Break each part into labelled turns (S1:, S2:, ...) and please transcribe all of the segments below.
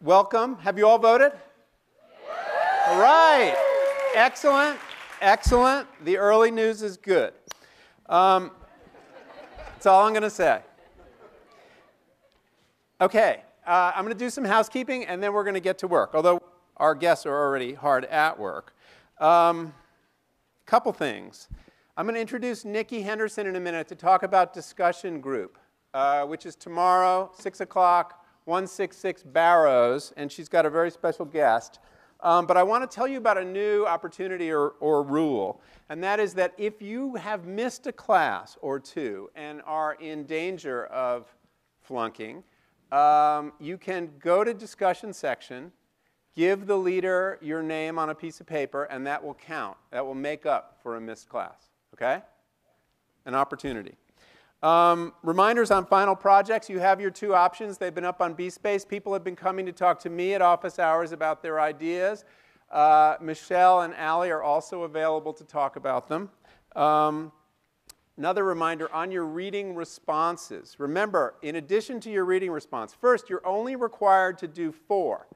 S1: welcome. Have you all voted? All right. Excellent. Excellent. The early news is good. That's all I'm going to say. Okay. I'm going to do some housekeeping, and then we're going to get to work, although our guests are already hard at work. Couple things. I'm going to introduce Nikki Henderson in a minute to talk about discussion group, which is tomorrow, 6 o'clock, 166 Barrows, and she's got a very special guest. But I want to tell you about a new opportunity or rule, and that is that if you have missed a class or two and are in danger of flunking, you can go to discussion section, give the leader your name on a piece of paper, and that will count. That will make up for a missed class. Okay? An opportunity. Reminders on final projects. You have your two options. They've been up on BSpace. People have been coming to talk to me at office hours about their ideas. Michelle and Allie are also available to talk about them. Another reminder on your reading responses. Remember, in addition to your reading response, first, you're only required to do 4.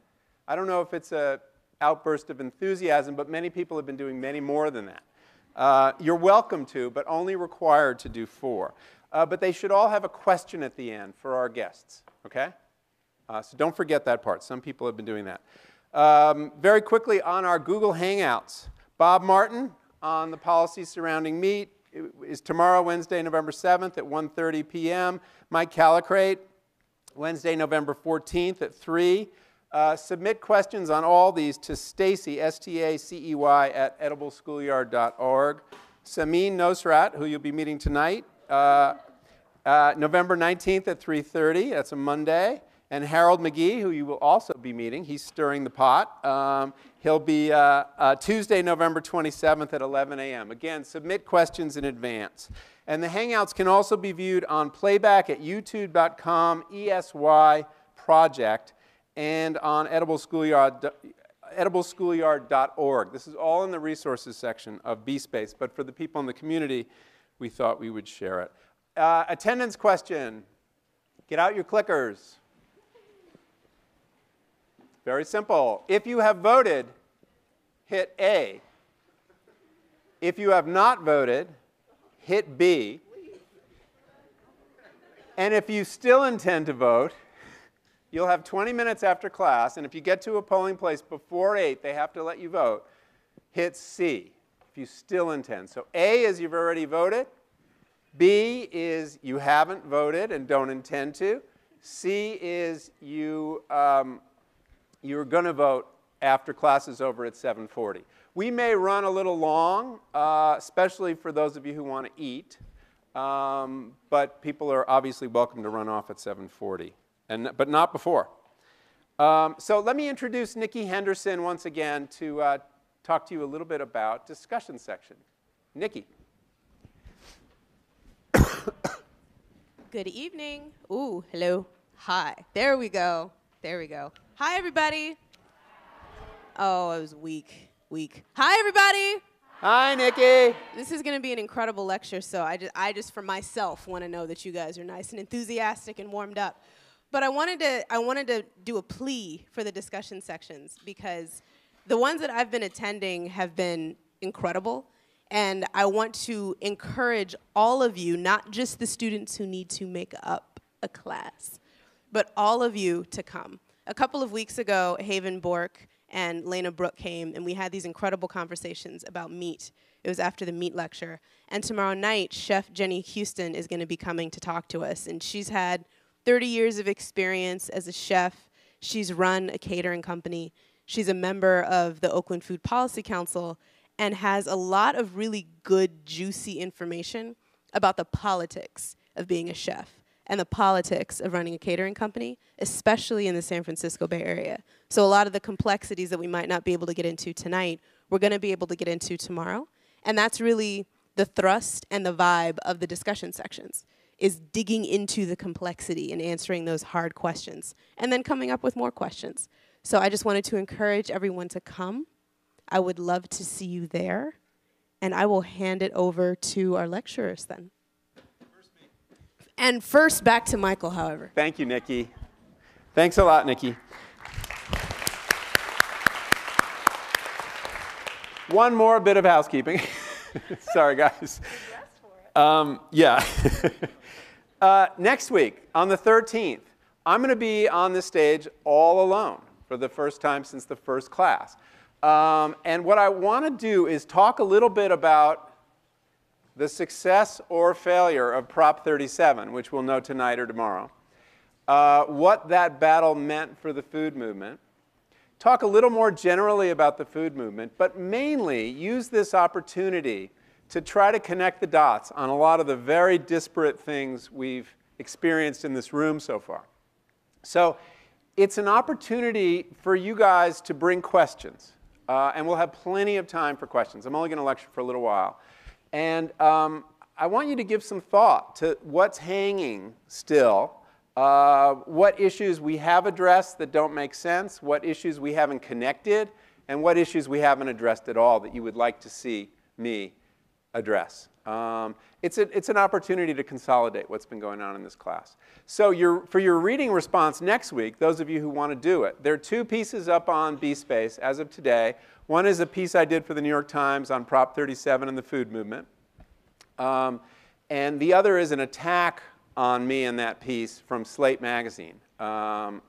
S1: I don't know if it's an outburst of enthusiasm, but many people have been doing many more than that. You're welcome to, but only required to do 4. But they should all have a question at the end for our guests, okay? So don't forget that part. Some people have been doing that. Very quickly on our Google Hangouts, Bob Martin on the policies surrounding meat is tomorrow, Wednesday, November 7th at 1:30 p.m. Mike Calicrate, Wednesday, November 14th at 3. Submit questions on all these to Stacy, S-T-A-C-E-Y, at edibleschoolyard.org. Samin Nosrat, who you'll be meeting tonight, November 19th at 3:30. That's a Monday. And Harold McGee, who you will also be meeting. He's stirring the pot. He'll be Tuesday, November 27th at 11 a.m. Again, submit questions in advance. And the Hangouts can also be viewed on playback at youtube.com, ESY Project, and on edibleschoolyard.org. This is all in the resources section of BSpace, but for the people in the community, we thought we would share it. Attendance question. Get out your clickers. Very simple. If you have voted, hit A. If you have not voted, hit B. And if you still intend to vote, you'll have 20 minutes after class, and if you get to a polling place before 8, they have to let you vote. Hit C if you still intend. So A is you've already voted. B is you haven't voted and don't intend to. C is you're going to vote after class is over at 7:40. We may run a little long, especially for those of you who want to eat, but people are obviously welcome to run off at 7:40. But not before. So let me introduce Nikki Henderson once again to talk to you a little bit about discussion section. Nikki.
S2: Good evening. Ooh, hello. Hi. There we go. There we go. Hi, everybody. Oh, I was weak. Hi, everybody.
S1: Hi, Nikki.
S2: This is going to be an incredible lecture, so I just for myself want to know that you guys are nice and enthusiastic and warmed up. But I wanted to do a plea for the discussion sections because the ones that I've been attending have been incredible, and I want to encourage all of you, not just the students who need to make up a class, but all of you to come. A couple of weeks ago, Haven Bork and Lena Brooke came, and we had these incredible conversations about meat. It was after the meat lecture. And tomorrow night, Chef Jenny Houston is going to be coming to talk to us, and she's had 30 years of experience as a chef. She's run a catering company. She's a member of the Oakland Food Policy Council and has a lot of really good, juicy information about the politics of being a chef and the politics of running a catering company, especially in the San Francisco Bay Area. So a lot of the complexities that we might not be able to get into tonight, we're going to be able to get into tomorrow. And that's really the thrust and the vibe of the discussion sections, is digging into the complexity and answering those hard questions, and then coming up with more questions. So I just wanted to encourage everyone to come. I would love to see you there, and I will hand it over to our lecturers then. And first, back to Michael, however.
S1: Thank you, Nikki. Thanks a lot, Nikki. One more bit of housekeeping. Sorry, guys. Yeah. Next week, on the 13th, I'm going to be on this stage all alone for the first time since the first class. And what I want to do is talk a little bit about the success or failure of Prop 37, which we'll know tonight or tomorrow, what that battle meant for the food movement, talk a little more generally about the food movement, but mainly use this opportunity to try to connect the dots on a lot of the very disparate things we've experienced in this room so far. So it's an opportunity for you guys to bring questions. And we'll have plenty of time for questions. I'm only going to lecture for a little while. And I want you to give some thought to what's hanging still, what issues we have addressed that don't make sense, what issues we haven't connected, and what issues we haven't addressed at all that you would like to see me address. It's an opportunity to consolidate what's been going on in this class. So for your reading response next week, those of you who want to do it, there are two pieces up on B-Space as of today. One is a piece I did for the New York Times on Prop 37 and the food movement. And the other is an attack on me in that piece from Slate magazine on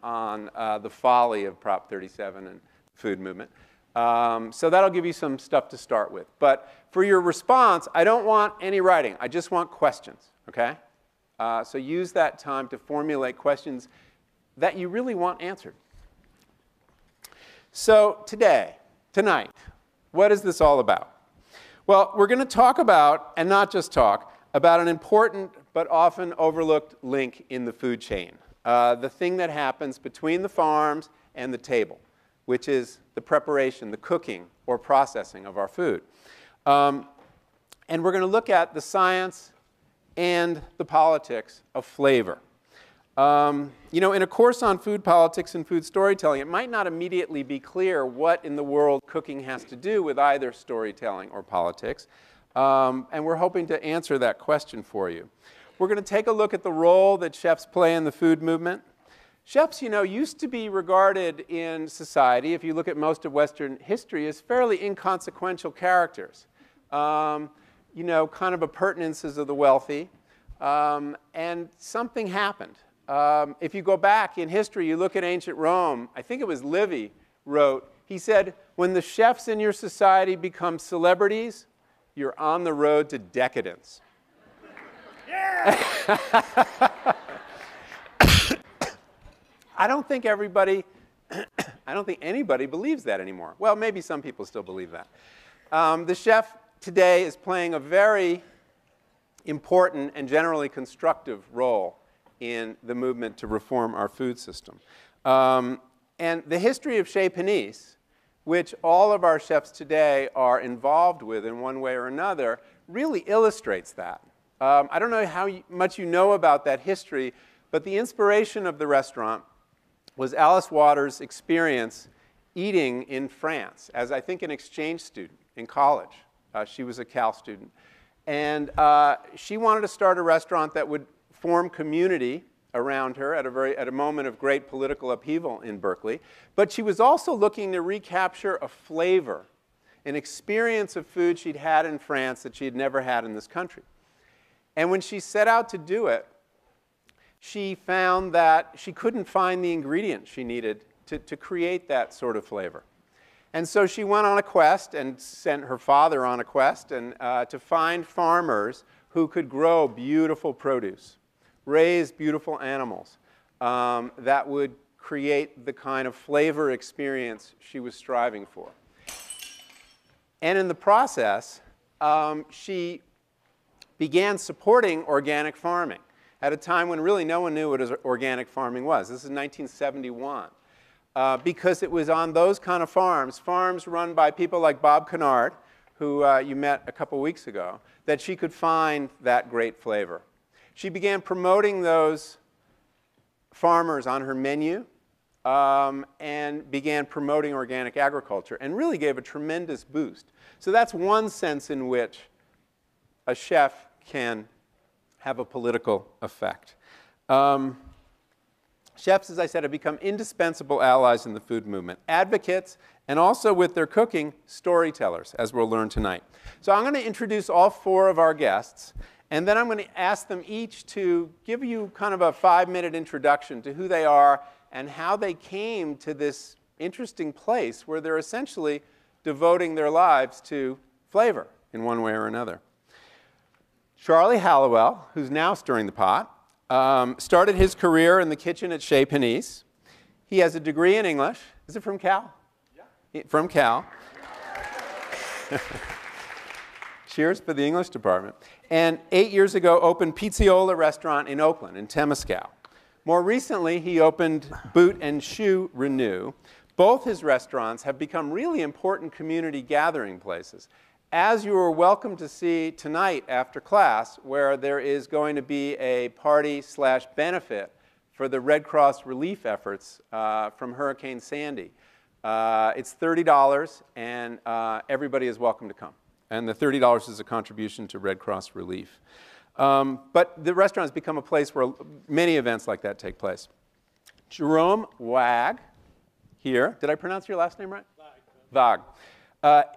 S1: the folly of Prop 37 and food movement. So that'll give you some stuff to start with. But for your response, I don't want any writing. I just want questions, okay? So use that time to formulate questions that you really want answered. So tonight, what is this all about? Well, we're going to talk about, and not just talk, about an important but often overlooked link in the food chain. The thing that happens between the farms and the table, which is the preparation, the cooking, or processing of our food. And we're going to look at the science and the politics of flavor. You know, in a course on food politics and food storytelling, it might not immediately be clear what in the world cooking has to do with either storytelling or politics. And we're hoping to answer that question for you. We're going to take a look at the role that chefs play in the food movement. Chefs, you know, used to be regarded in society, if you look at most of Western history, as fairly inconsequential characters. You know, kind of appurtenances of the wealthy. And something happened. If you go back in history, you look at ancient Rome, I think it was Livy wrote, he said, when the chefs in your society become celebrities, you're on the road to decadence. Yeah! I don't think anybody believes that anymore. Well, maybe some people still believe that. The chef today is playing a very important and generally constructive role in the movement to reform our food system. And the history of Chez Panisse, which all of our chefs today are involved with in one way or another, really illustrates that. I don't know how much you know about that history, but the inspiration of the restaurant was Alice Waters' experience eating in France as, I think, an exchange student in college. She was a Cal student. And she wanted to start a restaurant that would form community around her at a moment of great political upheaval in Berkeley. But she was also looking to recapture a flavor, an experience of food she'd had in France that she had never had in this country. And when she set out to do it, she found that she couldn't find the ingredients she needed to create that sort of flavor. And so she went on a quest and sent her father on a quest and, to find farmers who could grow beautiful produce, raise beautiful animals that would create the kind of flavor experience she was striving for. And in the process, she began supporting organic farming at a time when really no one knew what organic farming was. This is 1971. Because it was on those kind of farms run by people like Bob Kennard, who you met a couple weeks ago, that she could find that great flavor. She began promoting those farmers on her menu and began promoting organic agriculture and really gave a tremendous boost. So that's one sense in which a chef can have a political effect. Chefs, as I said, have become indispensable allies in the food movement, advocates and also with their cooking, storytellers, as we'll learn tonight. So I'm going to introduce all 4 of our guests, and then I'm going to ask them each to give you kind of a 5-minute introduction to who they are and how they came to this interesting place where they're essentially devoting their lives to flavor in one way or another. Charlie Hallowell, who's now stirring the pot, started his career in the kitchen at Chez Panisse. He has a degree in English. Is it from Cal? Yeah. From Cal. Cheers for the English department. And 8 years ago opened Pizziola restaurant in Oakland, in Temescal. More recently, he opened Boot and Shoe Renew. Both his restaurants have become really important community gathering places, as you are welcome to see tonight after class, where there is going to be a party/benefit for the Red Cross relief efforts from Hurricane Sandy. It's $30, and everybody is welcome to come. And the $30 is a contribution to Red Cross relief. But the restaurant has become a place where many events like that take place. Jerome Waag, here. Did I pronounce your last name right? Waag.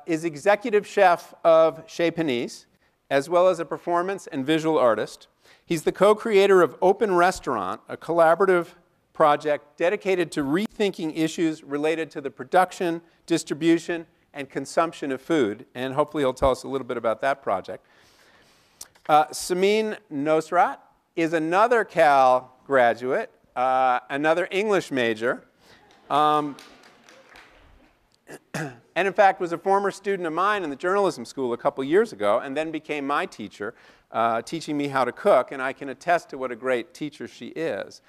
S1: Is executive chef of Chez Panisse, as well as a performance and visual artist. He's the co-creator of Open Restaurant, a collaborative project dedicated to rethinking issues related to the production, distribution, and consumption of food. And hopefully he'll tell us a little bit about that project. Samin Nosrat is another Cal graduate, another English major, and in fact was a former student of mine in the journalism school a couple years ago, and then became my teacher, teaching me how to cook, and I can attest to what a great teacher she is.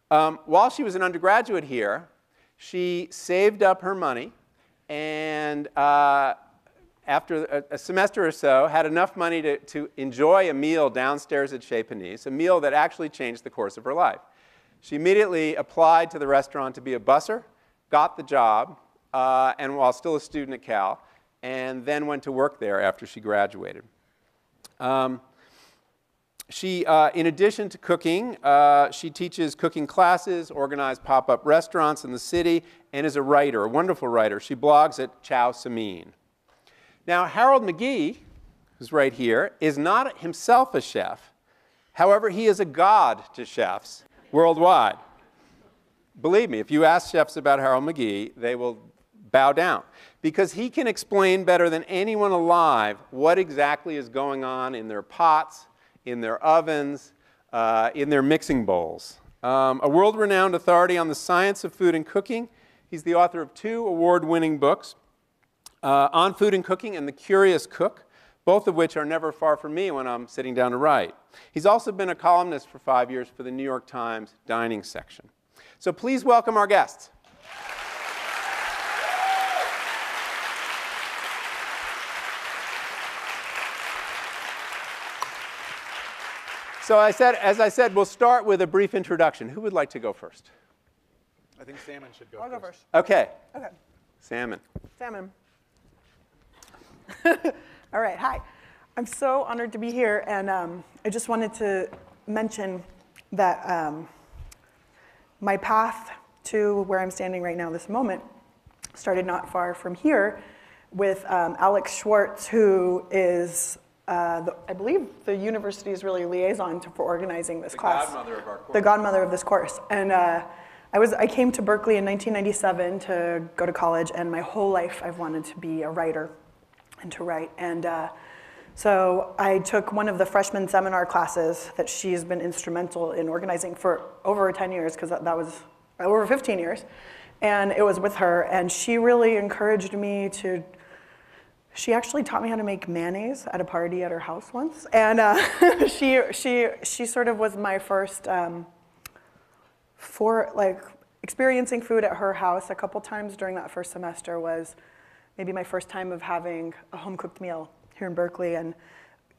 S1: While she was an undergraduate here, she saved up her money, and after a semester or so, had enough money to enjoy a meal downstairs at Chez Panisse, a meal that actually changed the course of her life. She immediately applied to the restaurant to be a busser, got the job, and while still a student at Cal, and then went to work there after she graduated. She, in addition to cooking, she teaches cooking classes, organized pop-up restaurants in the city, and is a writer, a wonderful writer. She blogs at Ciao Samine. Now, Harold McGee, who's right here, is not himself a chef. However, he is a god to chefs worldwide. Believe me, if you ask chefs about Harold McGee, they will bow down, because he can explain better than anyone alive what exactly is going on in their pots, in their ovens, in their mixing bowls. A world-renowned authority on the science of food and cooking, he's the author of 2 award-winning books, On Food and Cooking and The Curious Cook, both of which are never far from me when I'm sitting down to write. He's also been a columnist for 5 years for the New York Times dining section. So please welcome our guests. So as I said, we'll start with a brief introduction. Who would like to go first?
S3: I think Samin should go
S4: I'll
S3: first.
S4: go first.
S1: Okay.
S4: Okay.
S1: Samin.
S4: Samin. All right, hi. I'm so honored to be here, and I just wanted to mention that my path to where I'm standing right now this moment started not far from here with Alex Schwartz, who is I believe the university's really liaison for organizing this class.
S1: The godmother of our course.
S4: The godmother of this course. And I came to Berkeley in 1997 to go to college, and my whole life I've wanted to be a writer and to write. And so I took one of the freshman seminar classes that she's been instrumental in organizing for over 10 years, because that was over 15 years. And it was with her, and she really encouraged me to. She actually taught me how to make mayonnaise at a party at her house once, and she sort of was my first for like experiencing food at her house a couple times during that first semester was maybe my first time of having a home cooked meal here in Berkeley and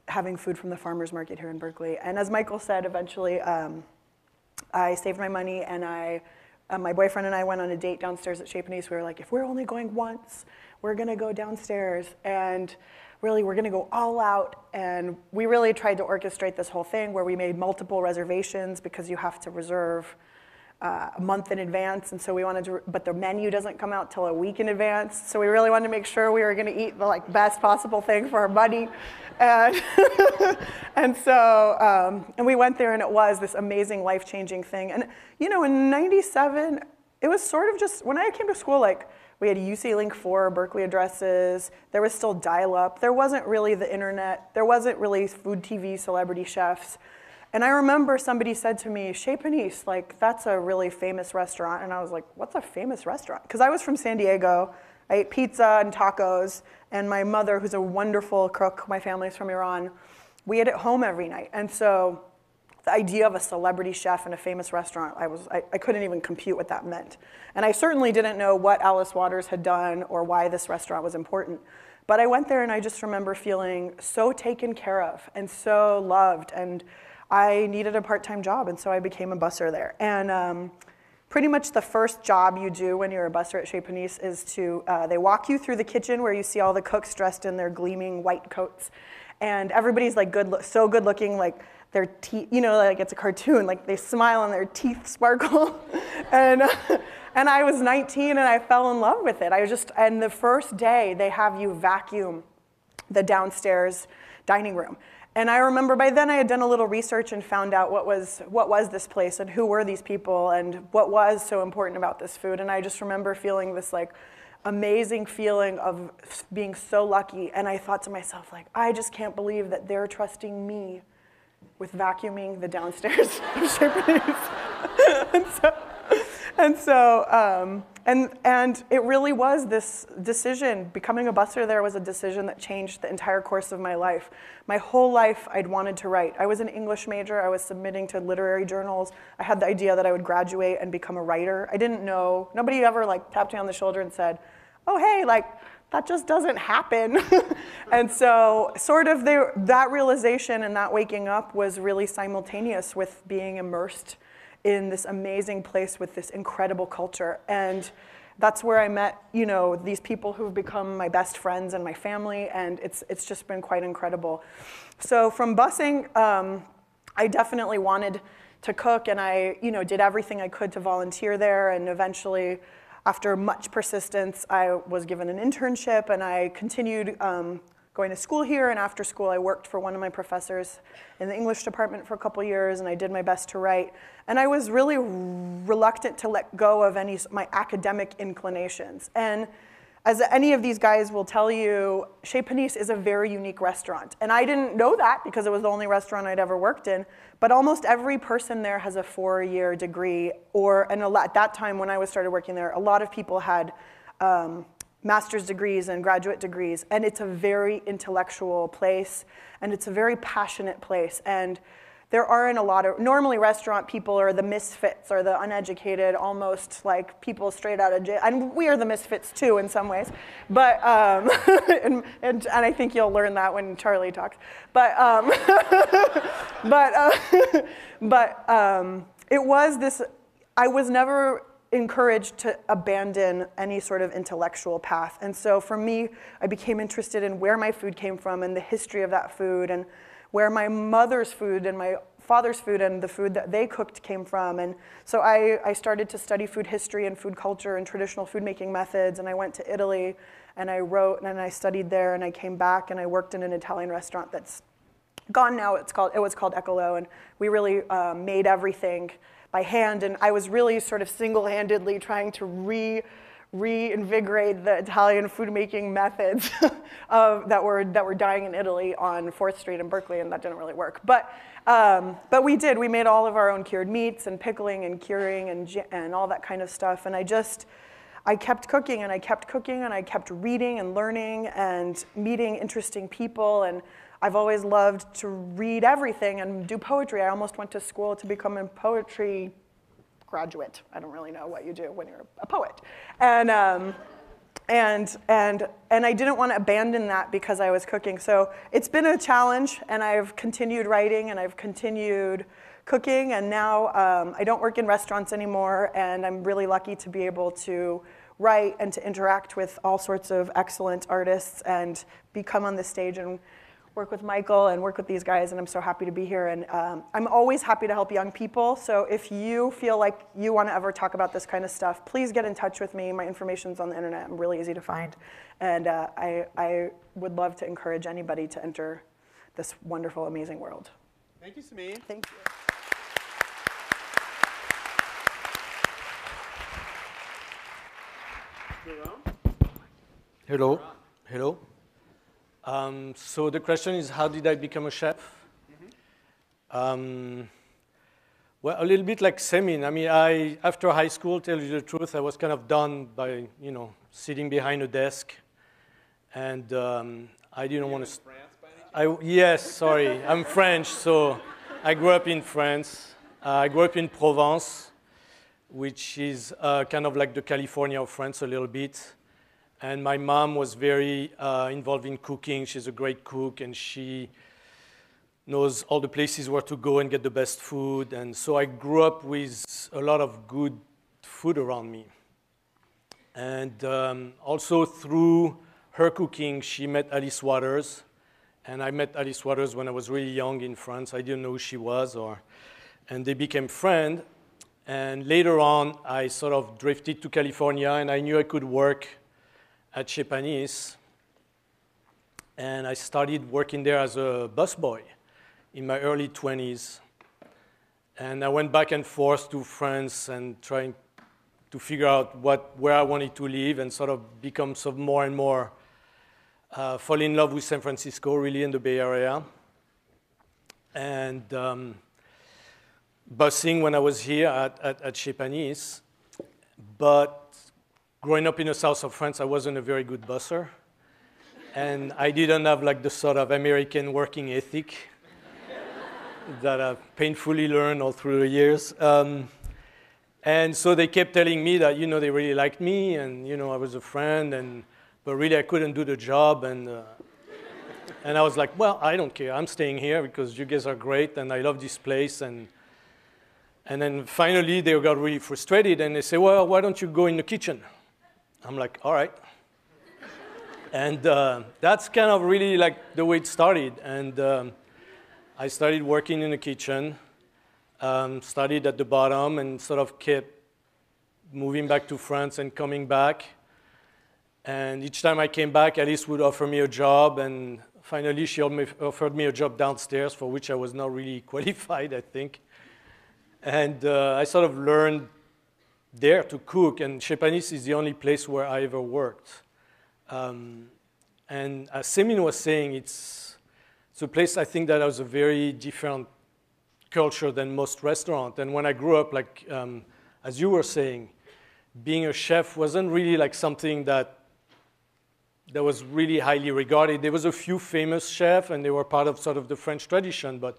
S4: having food from the farmers market here in Berkeley. And as Michael said, eventually I saved my money, and my boyfriend and I went on a date downstairs at Chez Panisse. We were like, if we're only going once, we're gonna go downstairs, and really we're gonna go all out. And we really tried to orchestrate this whole thing where we made multiple reservations, because you have to reserve a month in advance, and so we wanted to, but the menu doesn't come out till a week in advance, so we really wanted to make sure we were going to eat the best possible thing for our money. And, and so, and we went there, and it was this amazing, life-changing thing. And in '97, it was sort of just, when I came to school, we had UC Link 4, Berkeley addresses, there was still dial-up, there wasn't really the internet, there wasn't really food TV, celebrity chefs. And I remember somebody said to me, Chez Panisse, that's a really famous restaurant. And I was like, what's a famous restaurant? Because I was from San Diego. I ate pizza and tacos. And my mother, who's a wonderful cook, my family's from Iran, we ate at home every night. And so the idea of a celebrity chef in a famous restaurant, I couldn't even compute what that meant. And I certainly didn't know what Alice Waters had done or why this restaurant was important. But I went there, and I just remember feeling so taken care of and so loved. And I needed a part-time job, and so I became a busser there. And pretty much the first job you do when you're a busser at Chez Panisse is they walk you through the kitchen where you see all the cooks dressed in their gleaming white coats. And everybody's so good looking, their teeth, it's a cartoon, they smile and their teeth sparkle. And I was 19 and I fell in love with it. And the first day they have you vacuum the downstairs dining room. And I remember by then I had done a little research and found out what was this place and who were these people and what was so important about this food. And I just remember feeling this amazing feeling of being so lucky. And I thought to myself, I just can't believe that they're trusting me with vacuuming the downstairs of Chez Panisse. And it really was this decision. Becoming a busser there was a decision that changed the entire course of my life. My whole life, I'd wanted to write. I was an English major. I was submitting to literary journals. I had the idea that I would graduate and become a writer. I didn't know. Nobody ever tapped me on the shoulder and said, oh, hey, that just doesn't happen. And so sort of that realization and that waking up was really simultaneous with being immersed in this amazing place with this incredible culture. And that's where I met, these people who've become my best friends and my family, and it's just been quite incredible. So from busing, I definitely wanted to cook, and I, did everything I could to volunteer there, and eventually, after much persistence, I was given an internship, and I continued going to school here, and after school I worked for one of my professors in the English department for a couple years, and I did my best to write. And I was really reluctant to let go of my academic inclinations. And as any of these guys will tell you, Chez Panisse is a very unique restaurant. And I didn't know that because it was the only restaurant I'd ever worked in, but almost every person there has a 4-year degree, and at that time when I started working there, a lot of people had master's degrees and graduate degrees, and it's a very intellectual place, and it's a very passionate place. And there aren't a lot of, normally restaurant people are the misfits or the uneducated, almost like people straight out of jail. And we are the misfits too in some ways. But, and I think you'll learn that when Charlie talks. But, it was this, I was never encouraged to abandon any sort of intellectual path. And so for me, I became interested in where my food came from and the history of that food and where my mother's food and my father's food and the food that they cooked came from. And so I started to study food history and food culture and traditional food making methods, and I went to Italy and I wrote and I studied there, and I came back and I worked in an Italian restaurant that's gone now. It was called Eccolo, and we really made everything by hand, and I was really sort of single-handedly trying to reinvigorate the Italian food-making methods that were dying in Italy on 4th Street in Berkeley, and that didn't really work. But we did. We made all of our own cured meats and pickling and curing and all that kind of stuff, and I kept cooking, and I kept cooking, and I kept reading and learning and meeting interesting people, and I've always loved to read everything and do poetry. I almost went to school to become a poetry graduate. I don't really know what you do when you're a poet. And I didn't want to abandon that because I was cooking. So it's been a challenge, and I've continued writing, and I've continued cooking, and now I don't work in restaurants anymore, and I'm really lucky to be able to write and to interact with all sorts of excellent artists and come on the stage and work with Michael and work with these guys, and I'm so happy to be here. And I'm always happy to help young people, so if you feel like you want to ever talk about this kind of stuff, please get in touch with me. My information's on the internet. I'm really easy to find. And I would love to encourage anybody to enter this wonderful, amazing world.
S1: Thank you, Samine.
S4: Thank you.
S1: Jerome?
S5: Hello. Hello. So the question is, how did I become a chef? Well, a little bit like Samine. I mean, after high school, tell you the truth, I was kind of done by, sitting behind a desk, and I didn't want to. Yes, sorry, I'm French, so I grew up in France. I grew up in Provence, which is kind of like the California of France a little bit. And my mom was very involved in cooking. She's a great cook, and she knows all the places where to go and get the best food. And so I grew up with a lot of good food around me. And also through her cooking, she met Alice Waters. And I met Alice Waters when I was really young in France. I didn't know who she was, and they became friends. And later on, I sort of drifted to California, and I knew I could work at Chez Panisse. And I started working there as a busboy in my early 20s. And I went back and forth to France and trying to figure out where I wanted to live and sort of become some more and more fall in love with San Francisco, really, in the Bay Area. And busing when I was here at Chez Panisse. But growing up in the south of France, I wasn't a very good busser. And I didn't have like the sort of American working ethic that I've painfully learned all through the years. And so they kept telling me that, they really liked me, and, I was a friend, but really I couldn't do the job. And I was like, well, I don't care. I'm staying here because you guys are great, and I love this place. And then finally they got really frustrated, and they say, well, why don't you go in the kitchen? I'm like, all right. And that's kind of really like the way it started. And I started working in the kitchen, started at the bottom, and sort of kept moving back to France and coming back. And each time I came back, Alice would offer me a job, and finally she offered me a job downstairs, for which I was not really qualified, I think. And I sort of learned there to cook, and Chez Panisse is the only place where I ever worked. And as Samine was saying, it's a place I think that has a very different culture than most restaurants. And when I grew up, like as you were saying, being a chef wasn't really like something that was really highly regarded. There was a few famous chefs, and they were part of sort of the French tradition, but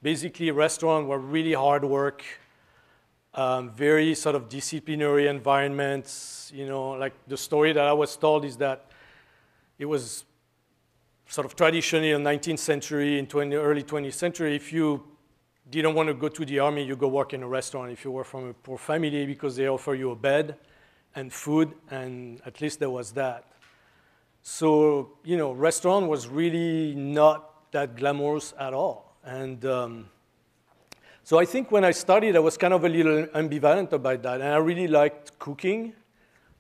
S5: basically restaurants were really hard work, very sort of disciplinary environments. Like the story that I was told is that it was sort of traditionally in the 19th century, in early 20th century, if you didn't want to go to the army, you go work in a restaurant if you were from a poor family, because they offer you a bed and food, and at least there was that. So, restaurant was really not that glamorous at all. And so I think when I started, I was kind of a little ambivalent about that. And I really liked cooking,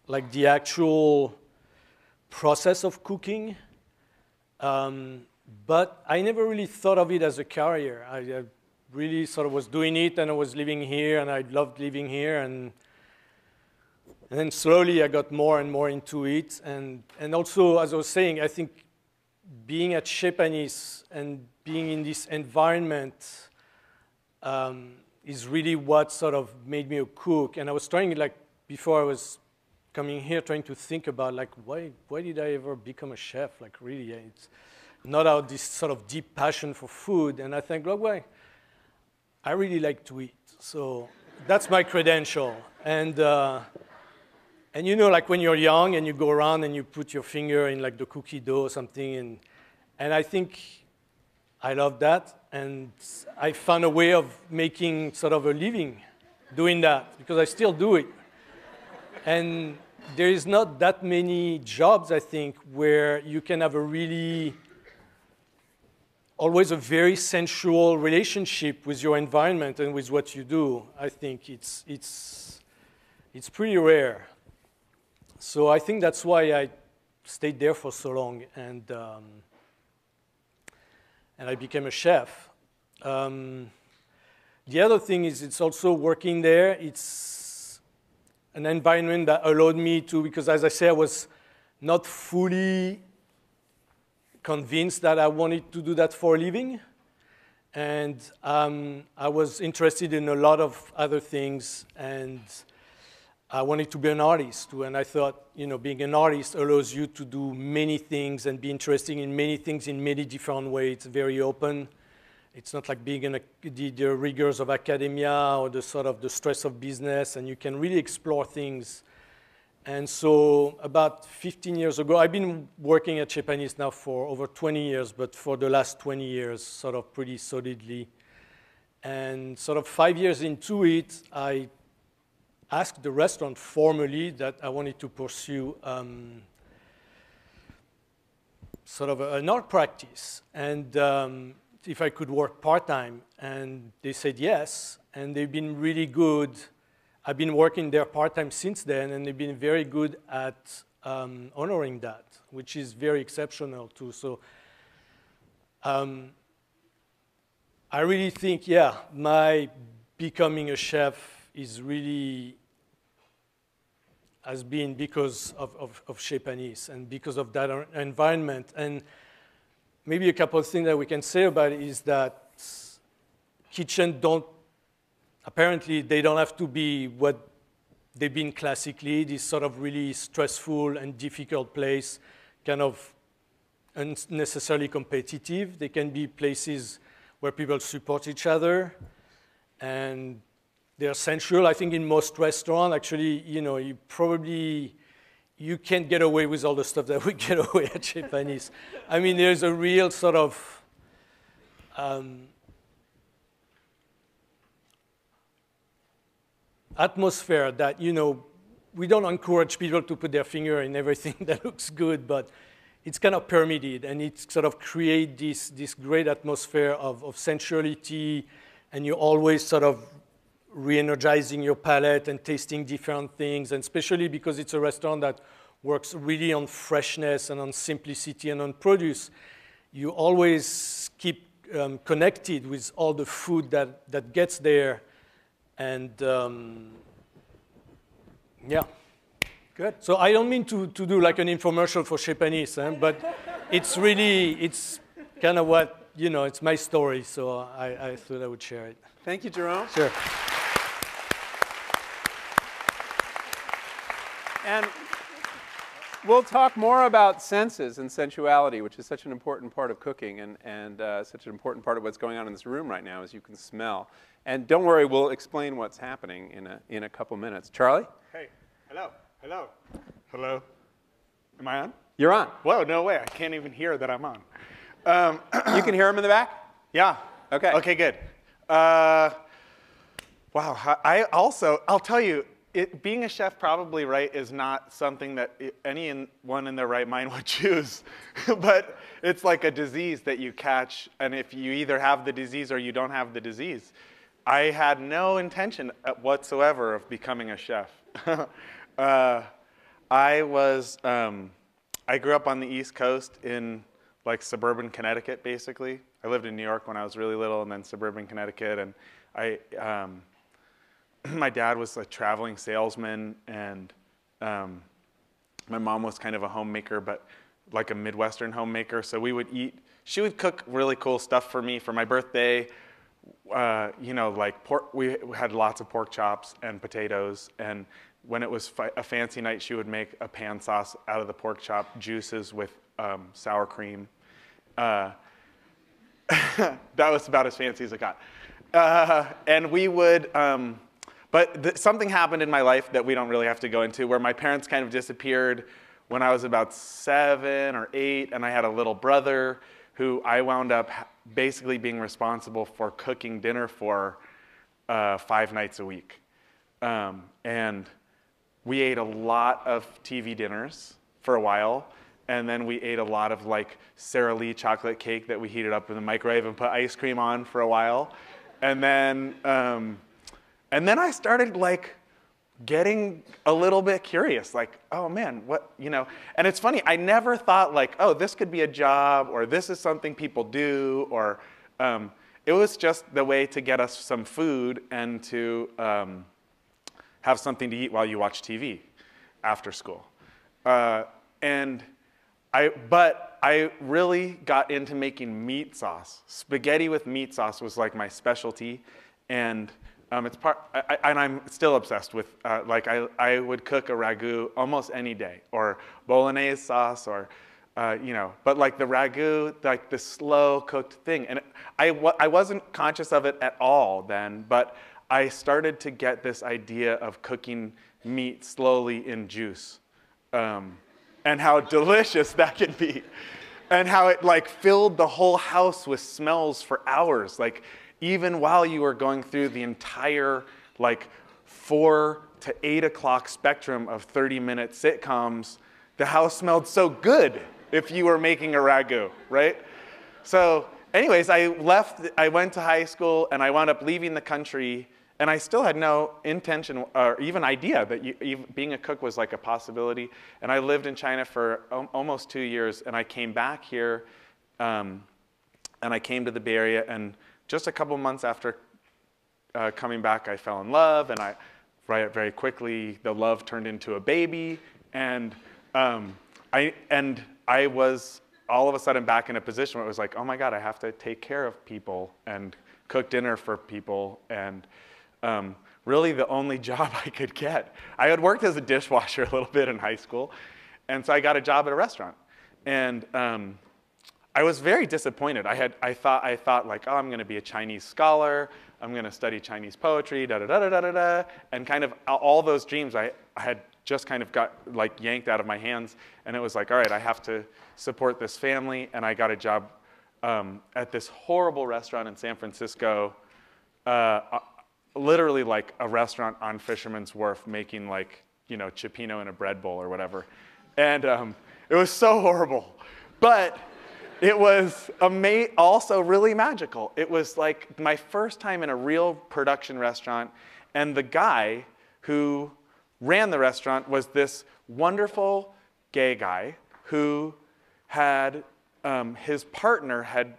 S5: like the actual process of cooking. But I never really thought of it as a career. I really sort of was doing it, and I was living here, and I loved living here. And then slowly I got more and more into it. And also, as I was saying, I think being at Chez Panisse and being in this environment is really what sort of made me a cook. And I was trying, like, before I was coming here, trying to think about, like, why did I ever become a chef? Like, really, it's not out this sort of deep passion for food. And I think, look, why? I really like to eat. So that's my credential. And like when you're young and you go around and you put your finger in like the cookie dough or something, and I think I love that. And I found a way of making sort of a living doing that, because I still do it. And there is not that many jobs, I think, where you can have a really always a very sensual relationship with your environment and with what you do. I think it's pretty rare. So I think that's why I stayed there for so long, and I became a chef. The other thing is it's also working there. It's an environment that allowed me to, because as I say, I was not fully convinced that I wanted to do that for a living. And I was interested in a lot of other things, and I wanted to be an artist too. And I thought, being an artist allows you to do many things and be interested in many things in many different ways. It's very open. It's not like being in the rigors of academia or the sort of the stress of business, and you can really explore things. And so about 15 years ago, I've been working at Chez Panisse now for over 20 years, but for the last 20 years, sort of pretty solidly. And sort of 5 years into it, I asked the restaurant formally that I wanted to pursue sort of an art practice, and if I could work part-time. And they said yes, and they've been really good. I've been working there part-time since then, and they've been very good at honoring that, which is very exceptional too. So I really think, my becoming a chef is really has been because of Chez Panisse and because of that environment. And maybe a couple of things that we can say about it is that kitchen apparently they don't have to be what they've been classically, this sort of really stressful and difficult place, kind of unnecessarily competitive. They can be places where people support each other, and they're sensual. I think in most restaurants, actually, you can't get away with all the stuff that we get away at Chez Panisse. I mean, there's a real sort of atmosphere that, we don't encourage people to put their finger in everything that looks good, but it's kind of permitted, and it sort of creates this great atmosphere of sensuality, and you're always sort of re-energizing your palate and tasting different things, and especially because it's a restaurant that works really on freshness and on simplicity and on produce, you always keep connected with all the food that gets there. And good. So I don't mean to do like an infomercial for Chez Panisse, but it's kind of what, it's my story, so I thought I would share it.
S1: Thank you, Jerome.
S5: Sure.
S1: And we'll talk more about senses and sensuality, which is such an important part of cooking and such an important part of what's going on in this room right now, as you can smell. And don't worry, we'll explain what's happening in a couple minutes. Charlie?
S3: Hey, hello. Am I on?
S1: You're on.
S3: Whoa, no way. I can't even hear that I'm on.
S1: You can hear him in the back?
S3: Yeah.
S1: Okay.
S3: Okay, good. Wow. I'll tell you, being a chef probably, right, is not something that anyone in their right mind would choose. But it's like a disease that you catch, and if you either have the disease or you don't have the disease. I had no intention whatsoever of becoming a chef. I grew up on the East Coast in like suburban Connecticut, basically. I lived in New York when I was really little, and then suburban Connecticut, and my dad was a traveling salesman, and my mom was kind of a homemaker, but like a Midwestern homemaker. So we would eat. She would cook really cool stuff for me for my birthday. Like pork. We had lots of pork chops and potatoes. And when it was a fancy night, she would make a pan sauce out of the pork chop juices with sour cream. That was about as fancy as it got. And we would. But something happened in my life that we don't really have to go into, where my parents kind of disappeared when I was about 7 or 8, and I had a little brother who I wound up basically being responsible for cooking dinner for 5 nights a week. And we ate a lot of TV dinners for a while, And then we ate a lot of like Sara Lee chocolate cake that we heated up in the microwave and put ice cream on for a while. And then I started like getting a little bit curious, like, oh man, what, you know. And it's funny, I never thought like, oh, this could be a job, or this is something people do, or it was just the way to get us some food and to have something to eat while you watch TV after school. But I really got into making meat sauce. Spaghetti with meat sauce was like my specialty, and and I'm still obsessed with, like I would cook a ragu almost any day, or bolognese sauce, or, you know, but like the ragu, like the slow cooked thing. And I wasn't conscious of it at all then, but I started to get this idea of cooking meat slowly in juice, and how delicious that can be, and how it like filled the whole house with smells for hours. Like, even while you were going through the entire like 4 to 8 o'clock spectrum of 30-minute sitcoms, the house smelled so good if you were making a ragu, right? So anyways, I went to high school, and I wound up leaving the country, and I still had no intention or even idea that being a cook was like a possibility. And I lived in China for almost 2 years, and I came back here, and I came to the Bay Area, and just a couple months after coming back, I fell in love, and very quickly the love turned into a baby, and I was all of a sudden back in a position where it was like, oh my God, I have to take care of people and cook dinner for people, and really the only job I could get. I had worked as a dishwasher a little bit in high school, and so I got a job at a restaurant, and I was very disappointed. I thought like, oh, I'm going to be a Chinese scholar. I'm going to study Chinese poetry, da da da da da da da, and kind of all those dreams I had just kind of got like yanked out of my hands, and it was like, all right, I have to support this family, and I got a job at this horrible restaurant in San Francisco, literally like a restaurant on Fisherman's Wharf, making like, you know, cioppino in a bread bowl or whatever, and it was so horrible, but it was also really magical. It was like my first time in a real production restaurant, and the guy who ran the restaurant was this wonderful gay guy who had, his partner had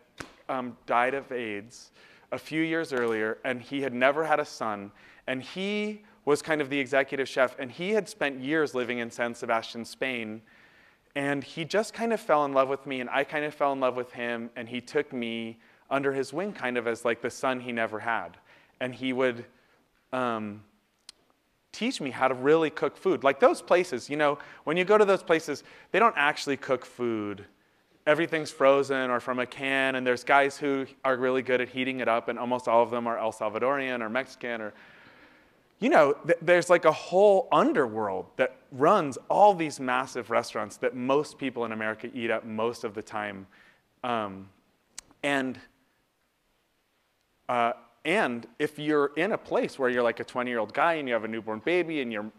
S3: died of AIDS a few years earlier, and he had never had a son, and he was kind of the executive chef, and he had spent years living in San Sebastian, Spain. And he just kind of fell in love with me, and I kind of fell in love with him, and he took me under his wing kind of as like the son he never had. And he would teach me how to really cook food. Like those places, you know, when you go to those places, they don't actually cook food. Everything's frozen or from a can, and there's guys who are really good at heating it up, and almost all of them are El Salvadorian or Mexican, or, you know, there's like a whole underworld that runs all these massive restaurants that most people in America eat at most of the time. And if you're in a place where you're like a 20-year-old guy and you have a newborn baby and you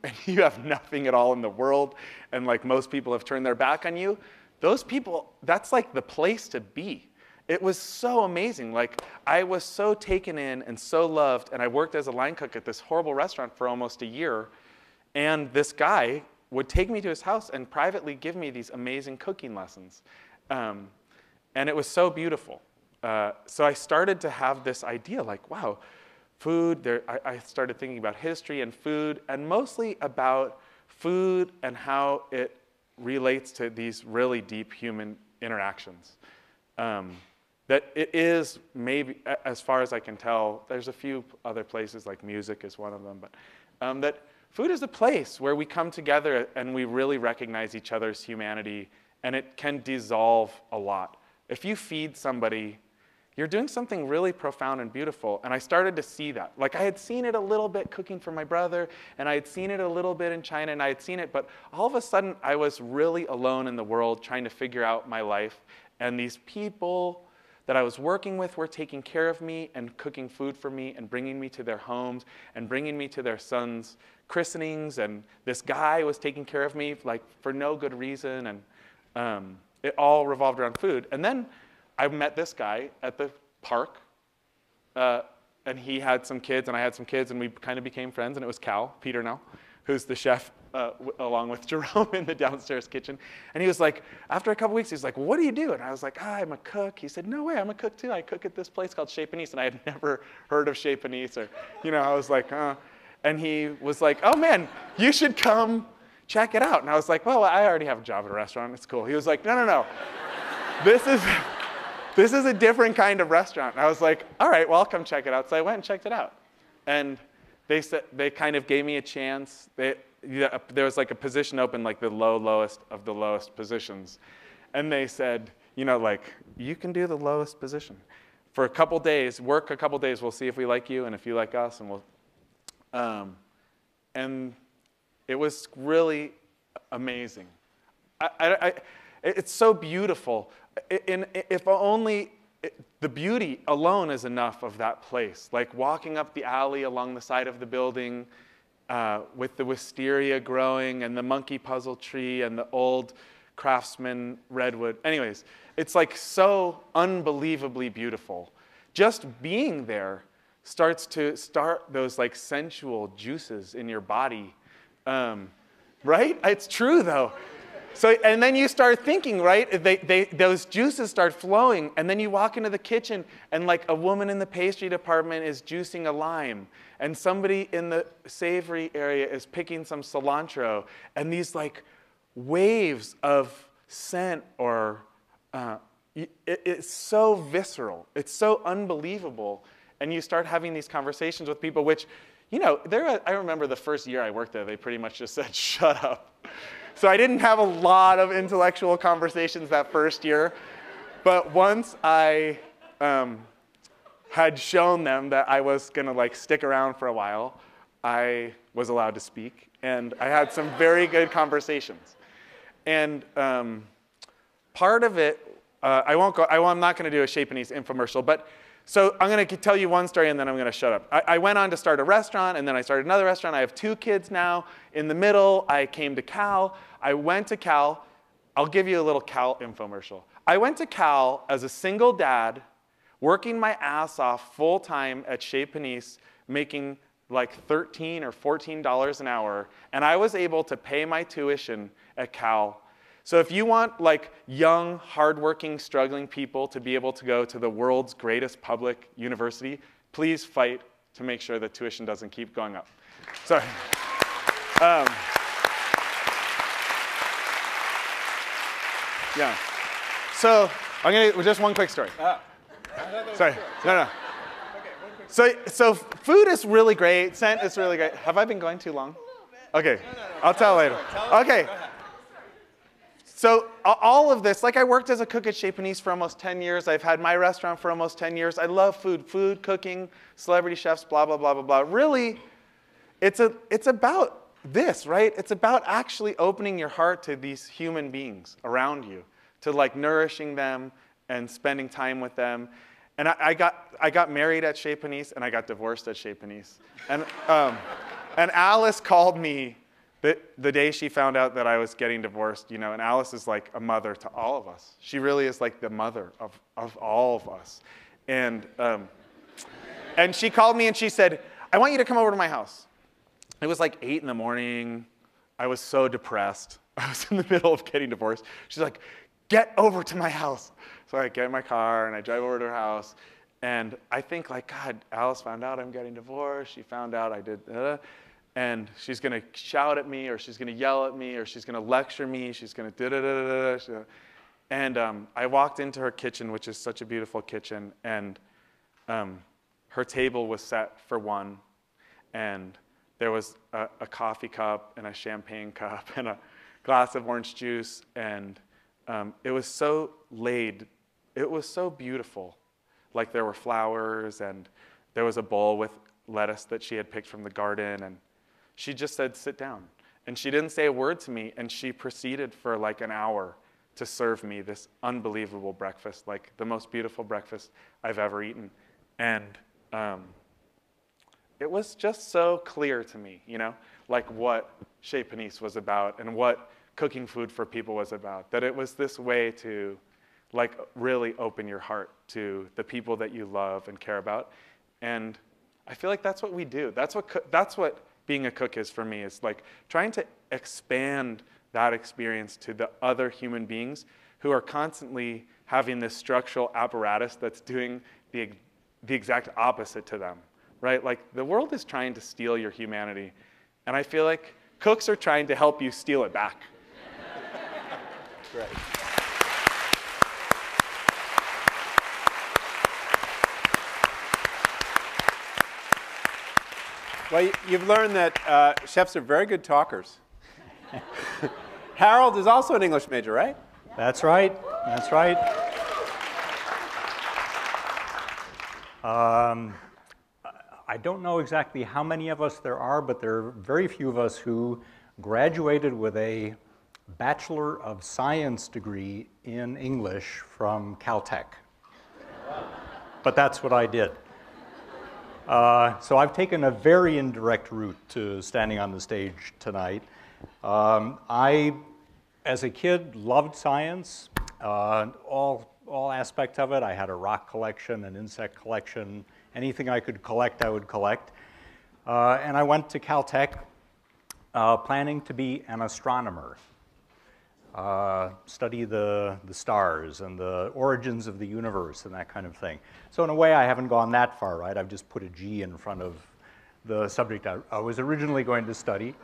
S3: have nothing at all in the world, and like most people have turned their back on you, those people, that's like the place to be. It was so amazing. Like, I was so taken in and so loved, and I worked as a line cook at this horrible restaurant for almost a year, and this guy would take me to his house and privately give me these amazing cooking lessons. And it was so beautiful. So I started to have this idea, like, wow, food, I started thinking about history and food, and mostly about food and how it relates to these really deep human interactions. That it is, maybe, as far as I can tell, there's a few other places, like music is one of them, but that food is a place where we come together and we really recognize each other's humanity, and it can dissolve a lot. If you feed somebody, you're doing something really profound and beautiful, and I started to see that. Like, I had seen it a little bit cooking for my brother, and I had seen it a little bit in China, and I had seen it, but all of a sudden, I was really alone in the world trying to figure out my life, and these people that I was working with were taking care of me and cooking food for me and bringing me to their homes and bringing me to their sons' christenings, and this guy was taking care of me like for no good reason, it all revolved around food. And then I met this guy at the park, and he had some kids, and I had some kids, and we kind of became friends, and it was Cal, Peter now, who's the chef, along with Jerome in the downstairs kitchen. And he was like, after a couple weeks, he's like, what do you do? And I was like, I'm a cook. He said, no way, I'm a cook too. I cook at this place called Chez Panisse, and I had never heard of Chez Panisse, or, I was like, And he was like, oh man, you should come check it out. And I was like, well, I already have a job at a restaurant. It's cool. He was like, no. This is a different kind of restaurant. And I was like, all right, well, I'll come check it out. So I went and checked it out. And they kind of gave me a chance. There was like a position open, like the lowest of the lowest positions. And they said, you can do the lowest position. For a couple days, work a couple days, we'll see if we like you and if you like us, and we'll, and it was really amazing. It's so beautiful. If only the beauty alone is enough of that place. Like walking up the alley along the side of the building with the wisteria growing and the monkey puzzle tree and the old craftsman redwood. Anyways, it's like so unbelievably beautiful. Just being there starts those like sensual juices in your body. Right? It's true though. So, and then you start thinking, right? Those juices start flowing, and then you walk into the kitchen, and like a woman in the pastry department is juicing a lime, and somebody in the savory area is picking some cilantro, and these like waves of scent, or it's so visceral, it's so unbelievable, and you start having these conversations with people, which, I remember the first year I worked there, they pretty much just said, shut up. So I didn't have a lot of intellectual conversations that first year. But once I had shown them that I was going to stick around for a while, I was allowed to speak. And I had some very good conversations. And part of it, I'm not going to do a Chez Panisse infomercial, but so I'm going to tell you one story, and then I'm going to shut up. I went on to start a restaurant, and then I started another restaurant. I have 2 kids now. In the middle, I came to Cal. I went to Cal. I'll give you a little Cal infomercial. I went to Cal as a single dad, working my ass off full-time at Chez Panisse, making like $13 or $14 an hour, and I was able to pay my tuition at Cal. So if you want young, hardworking, struggling people to be able to go to the world's greatest public university, please fight to make sure that tuition doesn't keep going up. So, yeah. So I'm gonna just one quick story. Sorry, no. So food is really great. Scent is really great. Have I been going too long? Okay, I'll tell later. Okay. So all of this, I worked as a cook at Chez Panisse for almost 10 years. I've had my restaurant for almost 10 years. I love food, cooking, celebrity chefs, blah, blah, blah, blah, blah. Really, it's about this, right? It's about actually opening your heart to these human beings around you, to nourishing them and spending time with them. And I got married at Chez Panisse, and I got divorced at Chez Panisse. And Alice called me the day she found out that I was getting divorced, and Alice is like a mother to all of us. She really is like the mother of all of us. And she called me and she said, I want you to come over to my house. It was like 8 in the morning. I was so depressed. I was in the middle of getting divorced. She's like, get over to my house. So I get in my car and I drive over to her house. And I think God, Alice found out I'm getting divorced. She found out I did and she's going to shout at me, or she's going to yell at me, or she's going to lecture me. She's going to da-da-da-da-da. And I walked into her kitchen, which is such a beautiful kitchen, and her table was set for one. And there was a coffee cup and a champagne cup and a glass of orange juice. And it was so laid. It was so beautiful. There were flowers, and there was a bowl with lettuce that she had picked from the garden. And she just said, sit down. And she didn't say a word to me, and she proceeded for an hour to serve me this unbelievable breakfast, the most beautiful breakfast I've ever eaten. And it was just so clear to me, what Chez Panisse was about and what cooking food for people was about. That it was this way to like really open your heart to the people that you love and care about. And I feel like that's what we do. That's what being a cook is for me. It's like trying to expand that experience to the other human beings who are constantly having this structural apparatus that's doing the exact opposite to them, right? Like the world is trying to steal your humanity. And I feel like cooks are trying to help you steal it back.
S1: Great. Well, you've learned that chefs are very good talkers. Harold is also an English major, right?
S6: That's right. That's right. I don't know exactly how many of us there are, but there are very few of us who graduated with a Bachelor of Science degree in English from Caltech. But that's what I did. So I've taken a very indirect route to standing on the stage tonight. I, as a kid, loved science, all aspects of it. I had a rock collection, an insect collection. Anything I could collect, I would collect. And I went to Caltech planning to be an astronomer, study the stars and the origins of the universe and that kind of thing. So in a way, I haven't gone that far, right? I've just put a G in front of the subject I was originally going to study.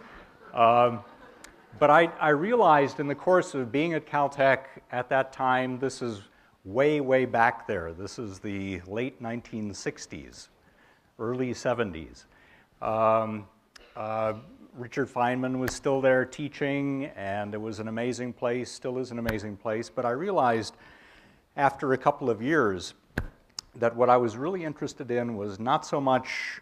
S6: But I realized in the course of being at Caltech at that time, this is way, way back there. This is the late 1960s, early 70s. Richard Feynman was still there teaching, and it was an amazing place, still is an amazing place. But I realized after a couple of years that what I was really interested in was not so much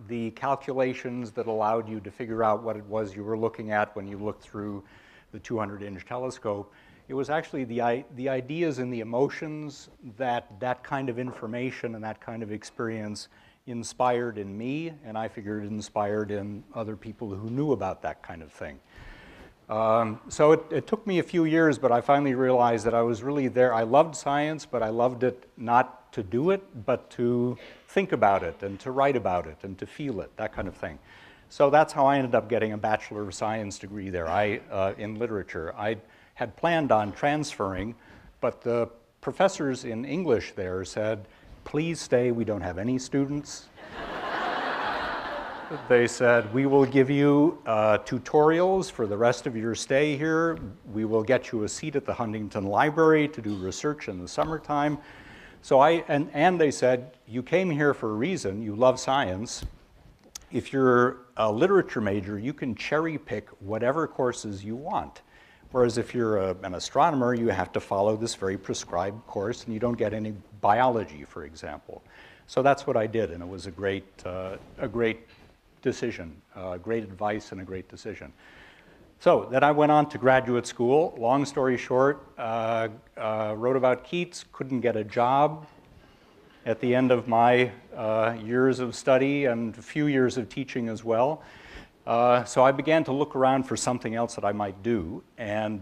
S6: the calculations that allowed you to figure out what it was you were looking at when you looked through the 200-inch telescope. It was actually the ideas and the emotions that kind of information and that kind of experience inspired in me, and I figured inspired in other people who knew about that kind of thing. So it took me a few years, but I finally realized that I was really there. I loved science, but I loved it not to do it, but to think about it and to write about it and to feel it, that kind of thing. So that's how I ended up getting a Bachelor of Science degree there in literature. I had planned on transferring, but the professors in English there said, please stay, we don't have any students. They said, we will give you tutorials for the rest of your stay here. We will get you a seat at the Huntington Library to do research in the summertime. So and they said, you came here for a reason, you love science. If you're a literature major, you can cherry pick whatever courses you want. Whereas if you're an astronomer, you have to follow this very prescribed course, and you don't get any biology, for example. So that's what I did, and it was a great decision, great advice and a great decision. So then I went on to graduate school. Long story short, wrote about Keats, couldn't get a job at the end of my years of study and a few years of teaching as well. So I began to look around for something else that I might do. And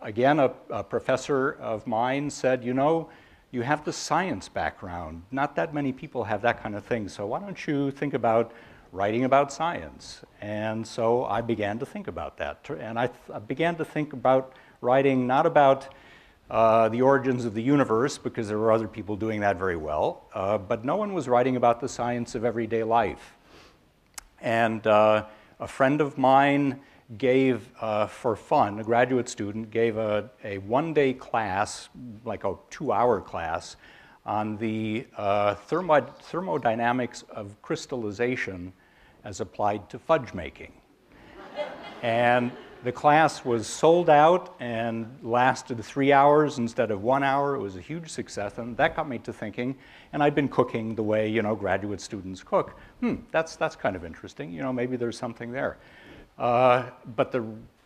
S6: again, a professor of mine said, you know, you have the science background. Not that many people have that kind of thing. So why don't you think about writing about science? And so I began to think about that. And I began to think about writing not about the origins of the universe, because there were other people doing that very well, but no one was writing about the science of everyday life. And a friend of mine gave, for fun, a graduate student, gave a one-day class, like a 2-hour class, on the thermodynamics of crystallization as applied to fudge making. And the class was sold out and lasted 3 hours instead of 1 hour. It was a huge success, and that got me to thinking. And I'd been cooking the way, you know, graduate students cook. That's kind of interesting. You know, maybe there's something there. But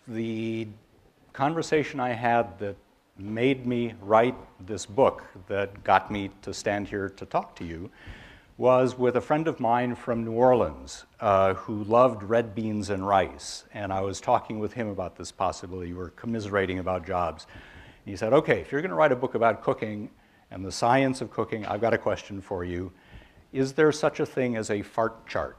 S6: the conversation I had that made me write this book that got me to stand here to talk to you was with a friend of mine from New Orleans who loved red beans and rice. And I was talking with him about this possibility. We were commiserating about jobs. He said, okay, if you're going to write a book about cooking and the science of cooking, I've got a question for you. Is there such a thing as a fart chart?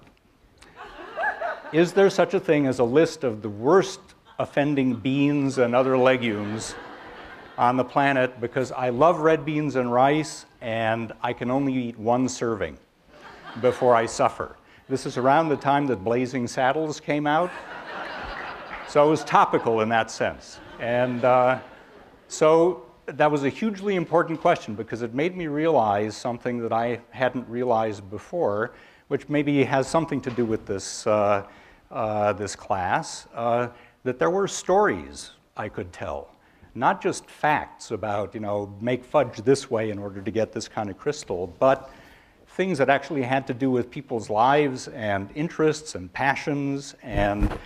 S6: Is there such a thing as a list of the worst offending beans and other legumes on the planet? Because I love red beans and rice, and I can only eat one serving before I suffer. This is around the time that Blazing Saddles came out, so it was topical in that sense. And so that was a hugely important question because it made me realize something that I hadn't realized before, which maybe has something to do with this, this class, that there were stories I could tell. Not just facts about, make fudge this way in order to get this kind of crystal, but things that actually had to do with people's lives and interests and passions, and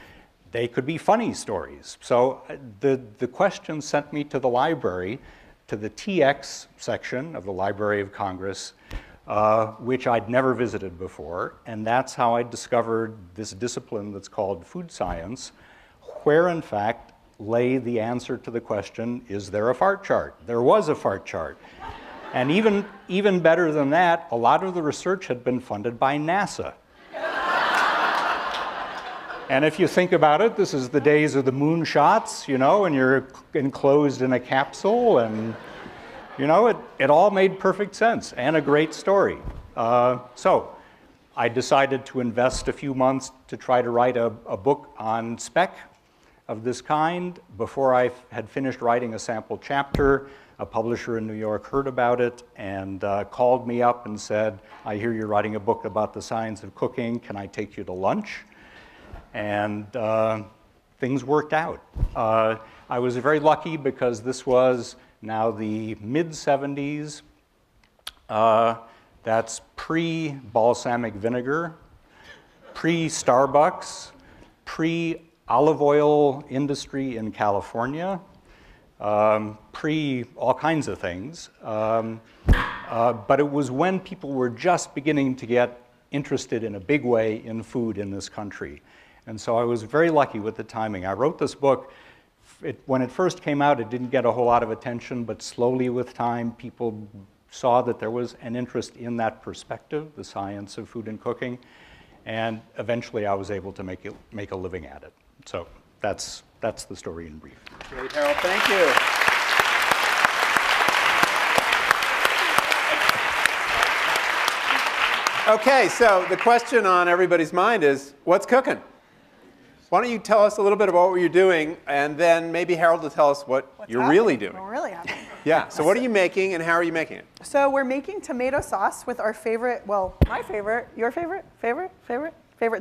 S6: they could be funny stories. So the question sent me to the library, to the TX section of the Library of Congress, which I'd never visited before, and that's how I discovered this discipline that's called food science, where in fact lay the answer to the question, is there a fart chart? There was a fart chart. And even better than that, a lot of the research had been funded by NASA. And if you think about it, this is the days of the moon shots, and you're enclosed in a capsule, and, it all made perfect sense and a great story. So I decided to invest a few months to try to write a book on spec of this kind. Before I had finished writing a sample chapter, a publisher in New York heard about it and called me up and said, I hear you're writing a book about the science of cooking. Can I take you to lunch? And things worked out. I was very lucky because this was now the mid-70s. That's pre-balsamic vinegar, pre-Starbucks, pre-olive oil industry in California, pre-all kinds of things. But it was when people were just beginning to get interested in a big way in food in this country. And so I was very lucky with the timing. I wrote this book. When it first came out, it didn't get a whole lot of attention, but slowly with time, people saw that there was an interest in that perspective, the science of food and cooking, and eventually I was able to make a living at it. So that's the story in brief.
S1: Great, Harold. Thank you. Okay, so the question on everybody's mind is, what's cooking? Why don't you tell us a little bit about what you're doing, and then maybe Harold will tell us what you're really doing.
S4: What really happening?
S1: Yeah, so what are you making, and how are you making it?
S4: So we're making tomato sauce with our favorite, well, my favorite, your favorite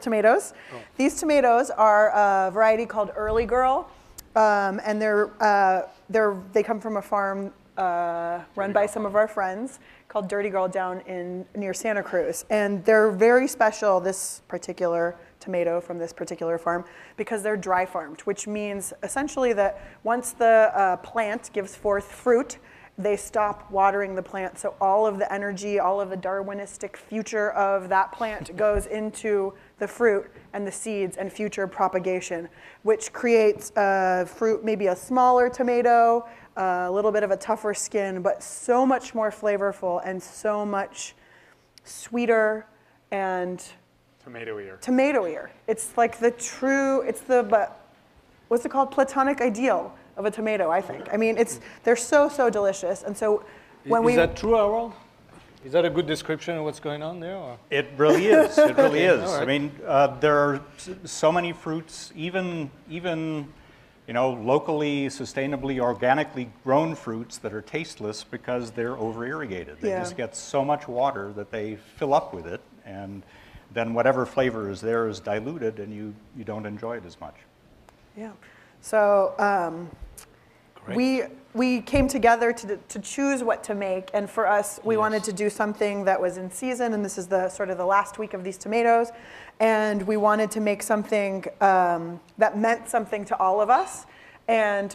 S4: tomatoes. Oh. These tomatoes are a variety called Early Girl, and they come from a farm run by some of our friends called Dirty Girl down near Santa Cruz. And they're very special, this particular tomato from this particular farm, because they're dry farmed, which means essentially that once the plant gives forth fruit, they stop watering the plant. So all of the energy, all of the Darwinistic future of that plant goes into the fruit and the seeds and future propagation, which creates fruit, maybe a smaller tomato, a little bit of a tougher skin, but so much more flavorful and so much sweeter and tomatoier. It's like the true, what's it called? Platonic ideal of a tomato, I think. I mean, they're so delicious. And so
S5: Is that true, Harold? Is that a good description of what's going on there? Or?
S6: It really is. It really is.
S5: Right.
S6: I mean, there are so many fruits, even locally, sustainably, organically grown fruits that are tasteless because they're over-irrigated. They just get so much water that they fill up with it, and then whatever flavor is there is diluted, and you don't enjoy it as much.
S4: Yeah. So we came together to choose what to make, and for us, we wanted to do something that was in season, and this is the sort of the last week of these tomatoes, and we wanted to make something that meant something to all of us,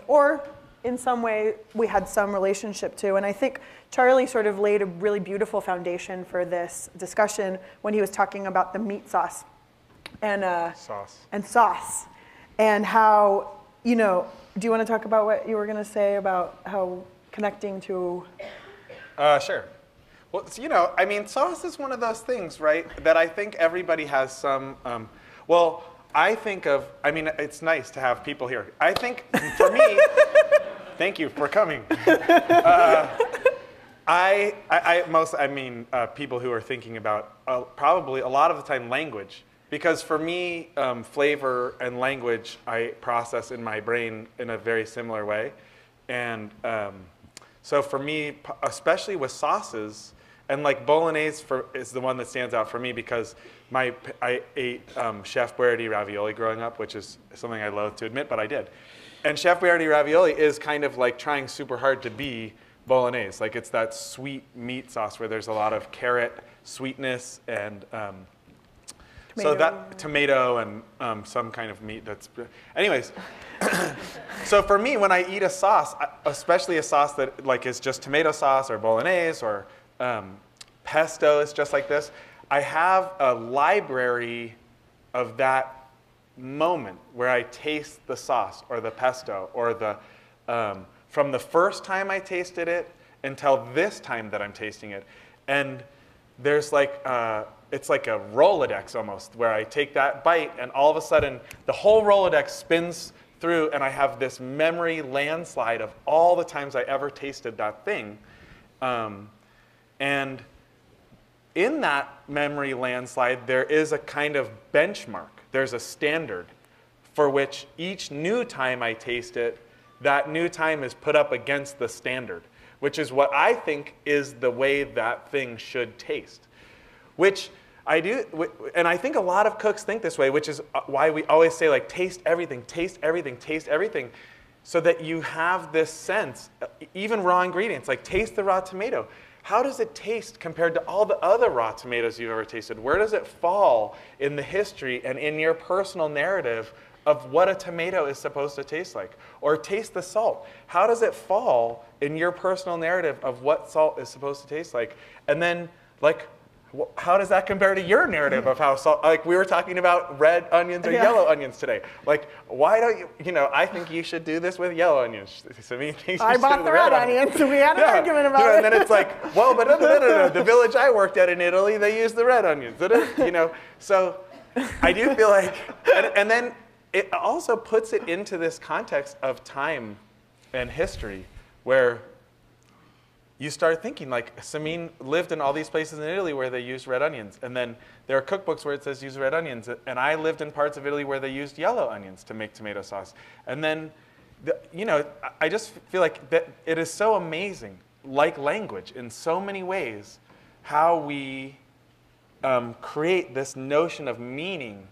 S4: or in some way we had some relationship to. And I think Charlie sort of laid a really beautiful foundation for this discussion when he was talking about the meat sauce and sauce and how, you know, do you want to talk about what you were going to say about how connecting to?
S3: Sure. Well, you know, I mean, sauce is one of those things, right, that I think everybody has some, well, I think of, I mean, it's nice to have people here. I think, for me, thank you for coming. People who are thinking about probably a lot of the time language. Because for me, flavor and language, I process in my brain in a very similar way. And so for me, especially with sauces, and like bolognese is the one that stands out for me because I ate Chef Boyardee ravioli growing up, which is something I loathe to admit, but I did. And Chef Boyardee ravioli is kind of like trying super hard to be bolognese. Like it's that sweet meat sauce where there's a lot of carrot sweetness and so that tomato and some kind of meat that's, anyways. So for me, when I eat a sauce, especially a sauce that like is just tomato sauce or bolognese or pesto is just like this, I have a library of that moment where I taste the sauce or the pesto or the, from the first time I tasted it until this time that I'm tasting it. And there's like, it's like a Rolodex almost, where I take that bite and all of a sudden the whole Rolodex spins through and I have this memory landslide of all the times I ever tasted that thing. And in that memory landslide, there is a kind of benchmark. There's a standard for which each new time I taste it, that new time is put up against the standard, which is what I think is the way that thing should taste. Which I do, and I think a lot of cooks think this way, which is why we always say like, taste everything, taste everything, taste everything, so that you have this sense, even raw ingredients, like taste the raw tomato. How does it taste compared to all the other raw tomatoes you've ever tasted? Where does it fall in the history and in your personal narrative of what a tomato is supposed to taste like? Or taste the salt. How does it fall in your personal narrative of what salt is supposed to taste like? And then, like, how does that compare to your narrative of how salt, like we were talking about red onions or yellow onions today. Like, why don't you know, I think you should do this with yellow onions. Samine thinks
S4: I bought the red onions, so we had an argument about it.
S3: And then it's like, well, but no. The village I worked at in Italy, they used the red onions. You know, so I do feel like, and then it also puts it into this context of time and history where you start thinking, like, Samine lived in all these places in Italy where they used red onions. And then there are cookbooks where it says use red onions. And I lived in parts of Italy where they used yellow onions to make tomato sauce. And then, you know, I just feel like that it is so amazing, like language, in so many ways, how we create this notion of meaning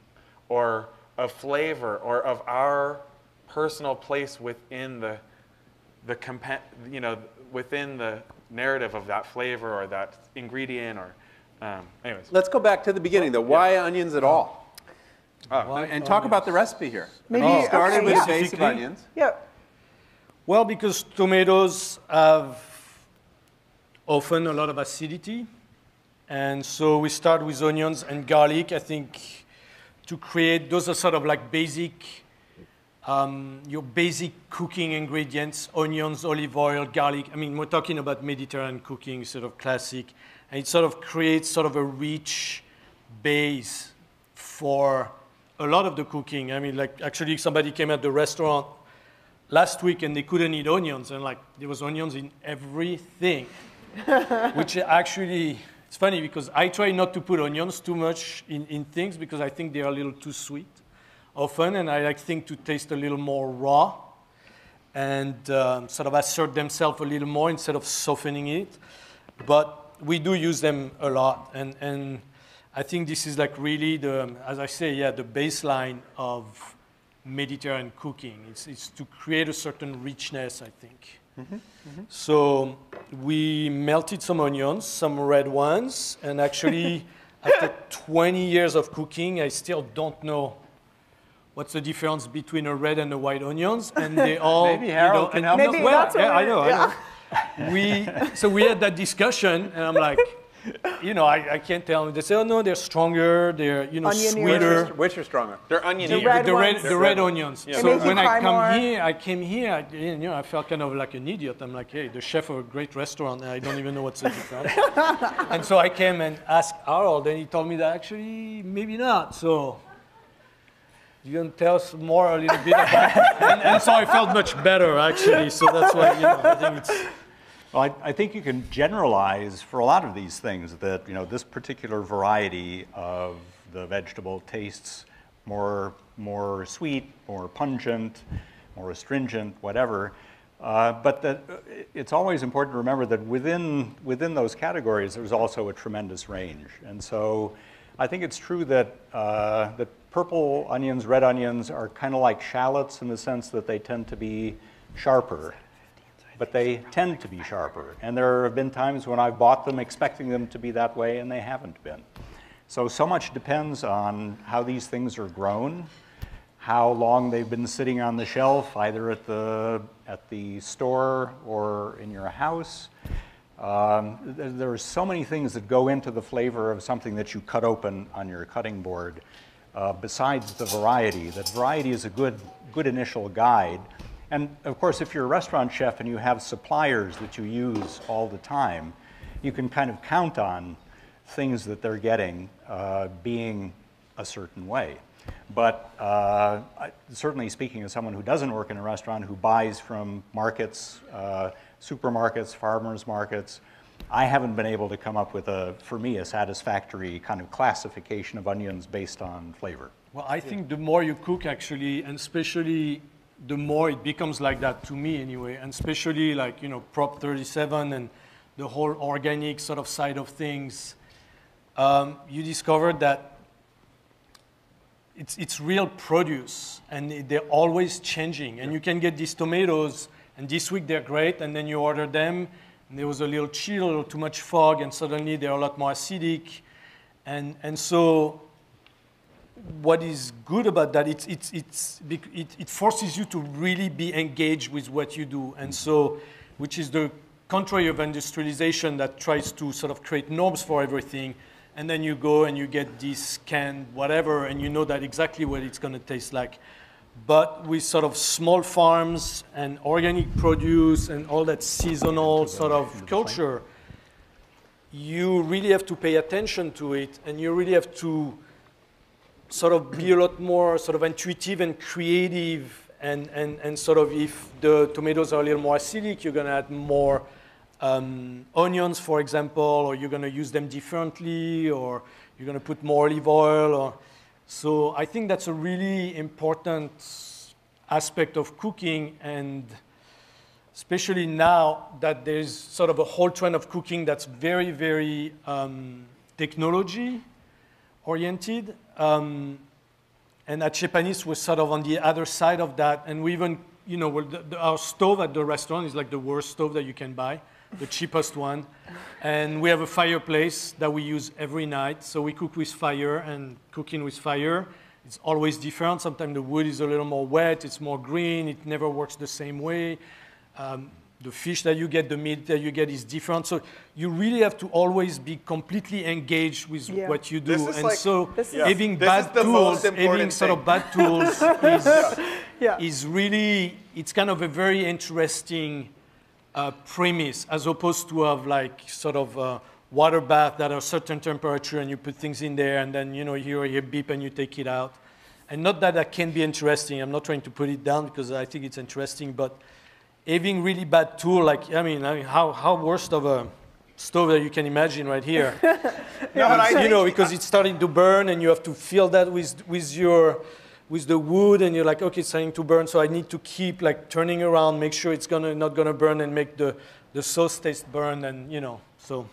S3: or of flavor or of our personal place within within the narrative of that flavor or that ingredient or, anyways.
S1: Let's go back to the beginning, though. Why onions at all? And talk about the recipe here.
S4: Maybe
S1: You started with a base of
S5: Specifically?
S1: onions.
S4: Yeah.
S5: Well, because tomatoes have often a lot of acidity. And so we start with onions and garlic, I think, to create, those are sort of like basic, your basic cooking ingredients, onions, olive oil, garlic. I mean, we're talking about Mediterranean cooking, sort of classic. And it sort of creates sort of a rich base for a lot of the cooking. I mean, like actually somebody came at the restaurant last week and they couldn't eat onions. And like there was onions in everything, which actually, it's funny because I try not to put onions too much in things because I think they are a little too sweet often, and I like things to taste a little more raw and sort of assert themselves a little more instead of softening it. But we do use them a lot, and I think this is like really the, as I say, yeah, the baseline of Mediterranean cooking. It's to create a certain richness, I think. Mm-hmm. Mm-hmm. So we melted some onions, some red ones, and actually after 20 years of cooking, I still don't know what's the difference between a red and a white onions, and they all
S1: Maybe Harold can help us.
S4: Maybe
S5: well,
S4: that's what
S5: yeah, I
S4: we're-
S5: know.
S4: yeah.
S5: So we had that discussion, and I'm like, I can't tell them. They say, oh no, they're stronger, they're
S4: Onionier.
S5: sweeter.
S1: Which are stronger?
S3: They're onion.
S4: The red ones.
S5: The red onions.
S3: Yeah.
S4: They
S5: So
S4: make you
S5: when
S4: cry more.
S5: I came here, I felt kind of like an idiot. I'm like, hey, the chef of a great restaurant, and I don't even know what's the difference. And so I came and asked Harold, and he told me that actually maybe not. So you can tell us more a little bit about it. And so I felt much better actually. So that's why I think it's.
S6: Well, I think you can generalize for a lot of these things that this particular variety of the vegetable tastes more sweet, more pungent, more astringent, whatever. But that it's always important to remember that within those categories, there's also a tremendous range. And so I think it's true that that purple onions, red onions are kind of like shallots in the sense that they tend to be sharper. But they tend to be sharper. And there have been times when I've bought them expecting them to be that way, and they haven't been. So much depends on how these things are grown, how long they've been sitting on the shelf, either at the store or in your house. There are so many things that go into the flavor of something that you cut open on your cutting board, besides the variety. That variety is a good initial guide. And of course, if you're a restaurant chef and you have suppliers that you use all the time, you can kind of count on things that they're getting being a certain way. But certainly speaking as someone who doesn't work in a restaurant, who buys from markets, supermarkets, farmers markets, I haven't been able to come up with, for me, a satisfactory kind of classification of onions based on flavor.
S5: Well, I think the more you cook actually, and especially the more it becomes like that to me anyway, and especially like, Prop 37 and the whole organic sort of side of things, you discover that it's real produce, and they're always changing. And you can get these tomatoes, and this week they're great, and then you order them, and there was a little chill, a little too much fog, and suddenly they're a lot more acidic. And so what is good about that, it forces you to really be engaged with what you do. And so, which is the contrary of industrialization that tries to sort of create norms for everything. And then you go and you get this canned whatever, and you know that exactly what it's going to taste like. But with sort of small farms and organic produce and all that seasonal sort of culture, you really have to pay attention to it, and you really have to sort of be a lot more sort of intuitive and creative, and sort of if the tomatoes are a little more acidic, you're going to add more onions, for example, or you're going to use them differently, or you're going to put more olive oil. So I think that's a really important aspect of cooking, and especially now that there's sort of a whole trend of cooking that's very, very technology oriented. And at Chez Panisse, we're sort of on the other side of that. And we even, our stove at the restaurant is like the worst stove that you can buy, the cheapest one. And we have a fireplace that we use every night. So we cook with fire, and cooking with fire, it's always different. Sometimes the wood is a little more wet, it's more green, it never works the same way. The fish that you get, the meat that you get is different. So you really have to always be completely engaged with what you do. Having bad tools, having sort of bad tools is really, it's kind of a very interesting premise, as opposed to have like sort of a water bath that are a certain temperature, and you put things in there, and then you hear a beep and you take it out. And not that that can be interesting. I'm not trying to put it down because I think it's interesting, but having really bad tool, like, I mean, how worst of a stove that you can imagine right here. Because it's starting to burn, and you have to fill that with the wood, and you're like, okay, it's starting to burn, so I need to keep like turning around, make sure it's not gonna burn, and make the sauce taste burn, and so.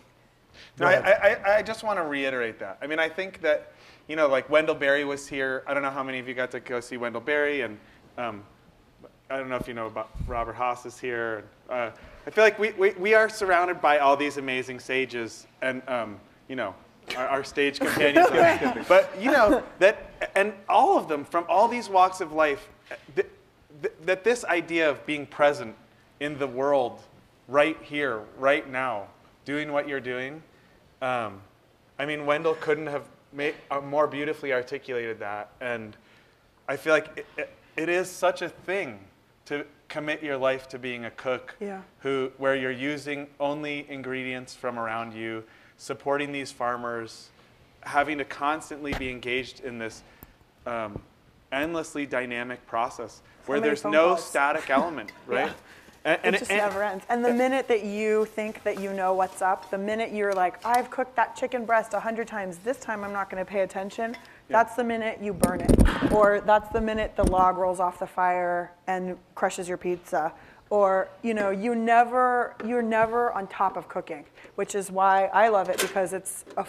S3: No, I just want to reiterate that. I mean, I think that, like Wendell Berry was here. I don't know how many of you got to go see Wendell Berry, and I don't know if you know about Robert Haas is here. I feel like we are surrounded by all these amazing sages, and our stage companions. But you know that, and all of them from all these walks of life, that this idea of being present in the world, right here, right now, doing what you're doing. I mean, Wendell couldn't have more beautifully articulated that, and I feel like it is such a thing to commit your life to being a cook, where you're using only ingredients from around you, supporting these farmers, having to constantly be engaged in this endlessly dynamic process where there's no static element, right?
S4: And it just never ends. And the minute that you think that you know what's up, the minute you're like, I've cooked that chicken breast 100 times, this time I'm not going to pay attention, that's the minute you burn it. Or that's the minute the log rolls off the fire and crushes your pizza. Or, you know, you're never on top of cooking, which is why I love it, because it's a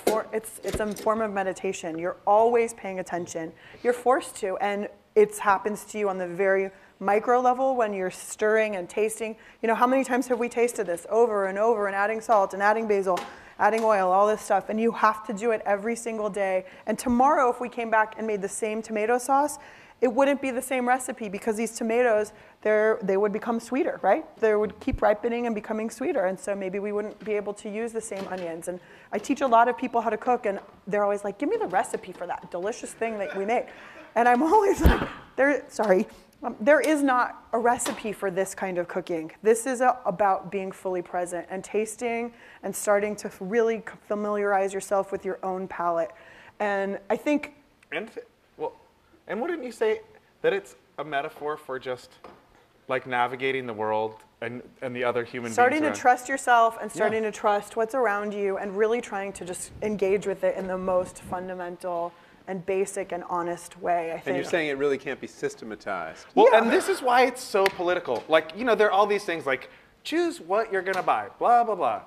S4: form of meditation. You're always paying attention. You're forced to, and it happens to you on the very micro level when you're stirring and tasting. You know, how many times have we tasted this over and over, and adding salt and adding basil, adding oil, all this stuff, and you have to do it every single day. And tomorrow, if we came back and made the same tomato sauce, it wouldn't be the same recipe, because these tomatoes, they would become sweeter, right? They would keep ripening and becoming sweeter, and so maybe we wouldn't be able to use the same onions. And I teach a lot of people how to cook, and they're always like, give me the recipe for that delicious thing that we make. And I'm always like, there is not a recipe for this kind of cooking. This is about being fully present and tasting and starting to really familiarize yourself with your own palate. And I think...
S3: And wouldn't you say that it's a metaphor for just like navigating the world and the other human beings
S4: starting to
S3: around?
S4: Trust yourself and starting to trust what's around you and really trying to just engage with it in the most fundamental and basic and honest way, I think.
S1: And you're saying it really can't be systematized.
S3: Well, and this is why it's so political. Like, you know, there are all these things like, choose what you're going to buy, blah, blah, blah.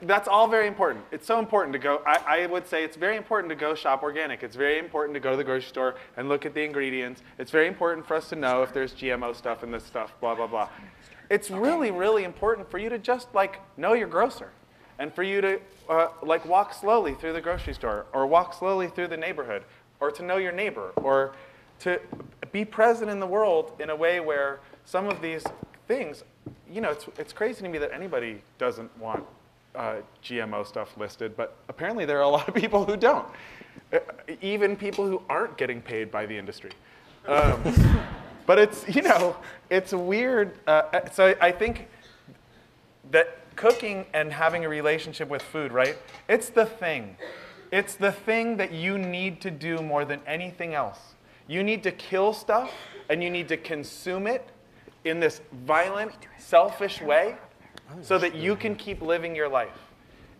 S3: That's all very important. It's so important to go, I would say it's very important to go shop organic. It's very important to go to the grocery store and look at the ingredients. It's very important for us to know if there's GMO stuff in this stuff, blah, blah, blah. It's really, really important for you to just like know your grocer and for you to like walk slowly through the grocery store or walk slowly through the neighborhood or to know your neighbor or to be present in the world in a way where some of these things, you know, it's crazy to me that anybody doesn't want GMO stuff listed, but apparently there are a lot of people who don't, even people who aren't getting paid by the industry. But it's, you know, it's weird. So I think that cooking and having a relationship with food, right? It's the thing. It's the thing that you need to do more than anything else. You need to kill stuff and you need to consume it in this violent, selfish way so that you can keep living your life.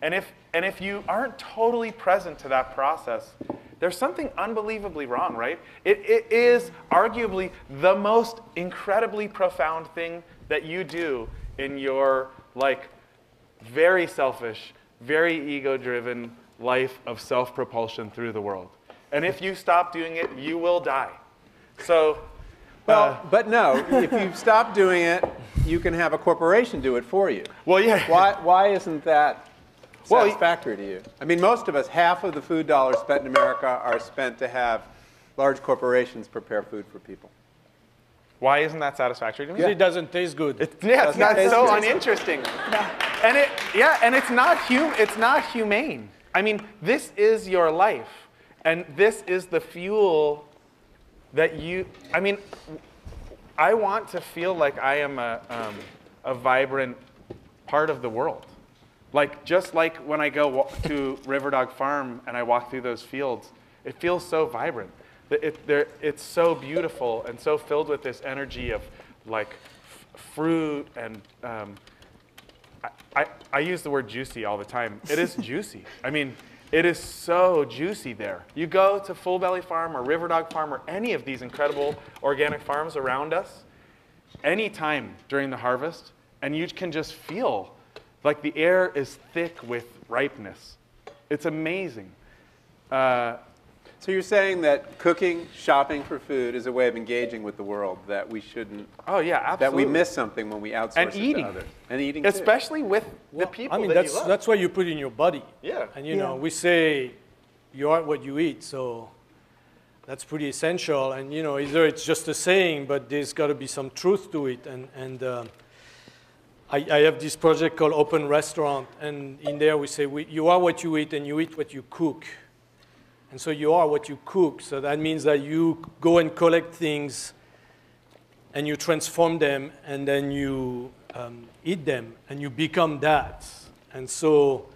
S3: And if you aren't totally present to that process, there's something unbelievably wrong, right? It is arguably the most incredibly profound thing that you do in your like very selfish, very ego-driven life of self-propulsion through the world. And if you stop doing it, you will die. So,
S1: well, but no, if you stop doing it, you can have a corporation do it for you.
S3: Well, yeah.
S1: Why isn't that satisfactory to you? I mean, most of us, half of the food dollars spent in America are spent to have large corporations prepare food for people.
S3: Why isn't that satisfactory to me?
S5: Because it doesn't taste good.
S3: It's not so uninteresting. And it's not humane. I mean, this is your life, and this is the fuel that you. I mean, I want to feel like I am a vibrant part of the world. Like, just like when I go to River Dog Farm and I walk through those fields, it feels so vibrant. It's so beautiful and so filled with this energy of like fruit and I use the word juicy all the time. It is juicy. I mean, it is so juicy there. You go to Full Belly Farm or River Dog Farm or any of these incredible organic farms around us, any time during the harvest, and you can just feel like the air is thick with ripeness. It's amazing.
S1: So you're saying that cooking, shopping for food is a way of engaging with the world that we shouldn't,
S3: Oh yeah, absolutely.
S1: that we miss something when we outsource
S3: And
S1: it
S3: eating.
S1: to others. And eating too.
S3: Especially with the
S5: Well,
S3: people
S5: I mean,
S3: that you love.
S5: that's what you put in your body.
S3: Yeah.
S5: And you know, we say you are what you eat, so that's pretty essential. And you know, either it's just a saying, but there's got to be some truth to it. And I have this project called Open Restaurant, and in there we say you are what you eat, and you eat what you cook. And so you are what you cook. So that means that you go and collect things, and you transform them, and then you eat them, and you become that. And so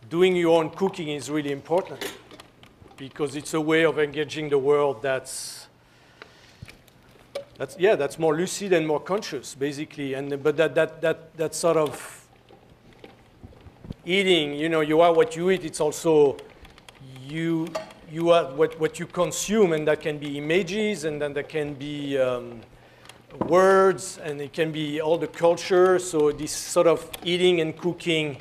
S5: doing your own cooking is really important because it's a way of engaging the world that's more lucid and more conscious, basically. But that sort of eating, you know, you are what you eat. It's also you are what you consume, and that can be images, and then that can be words, and it can be all the culture. So this sort of eating and cooking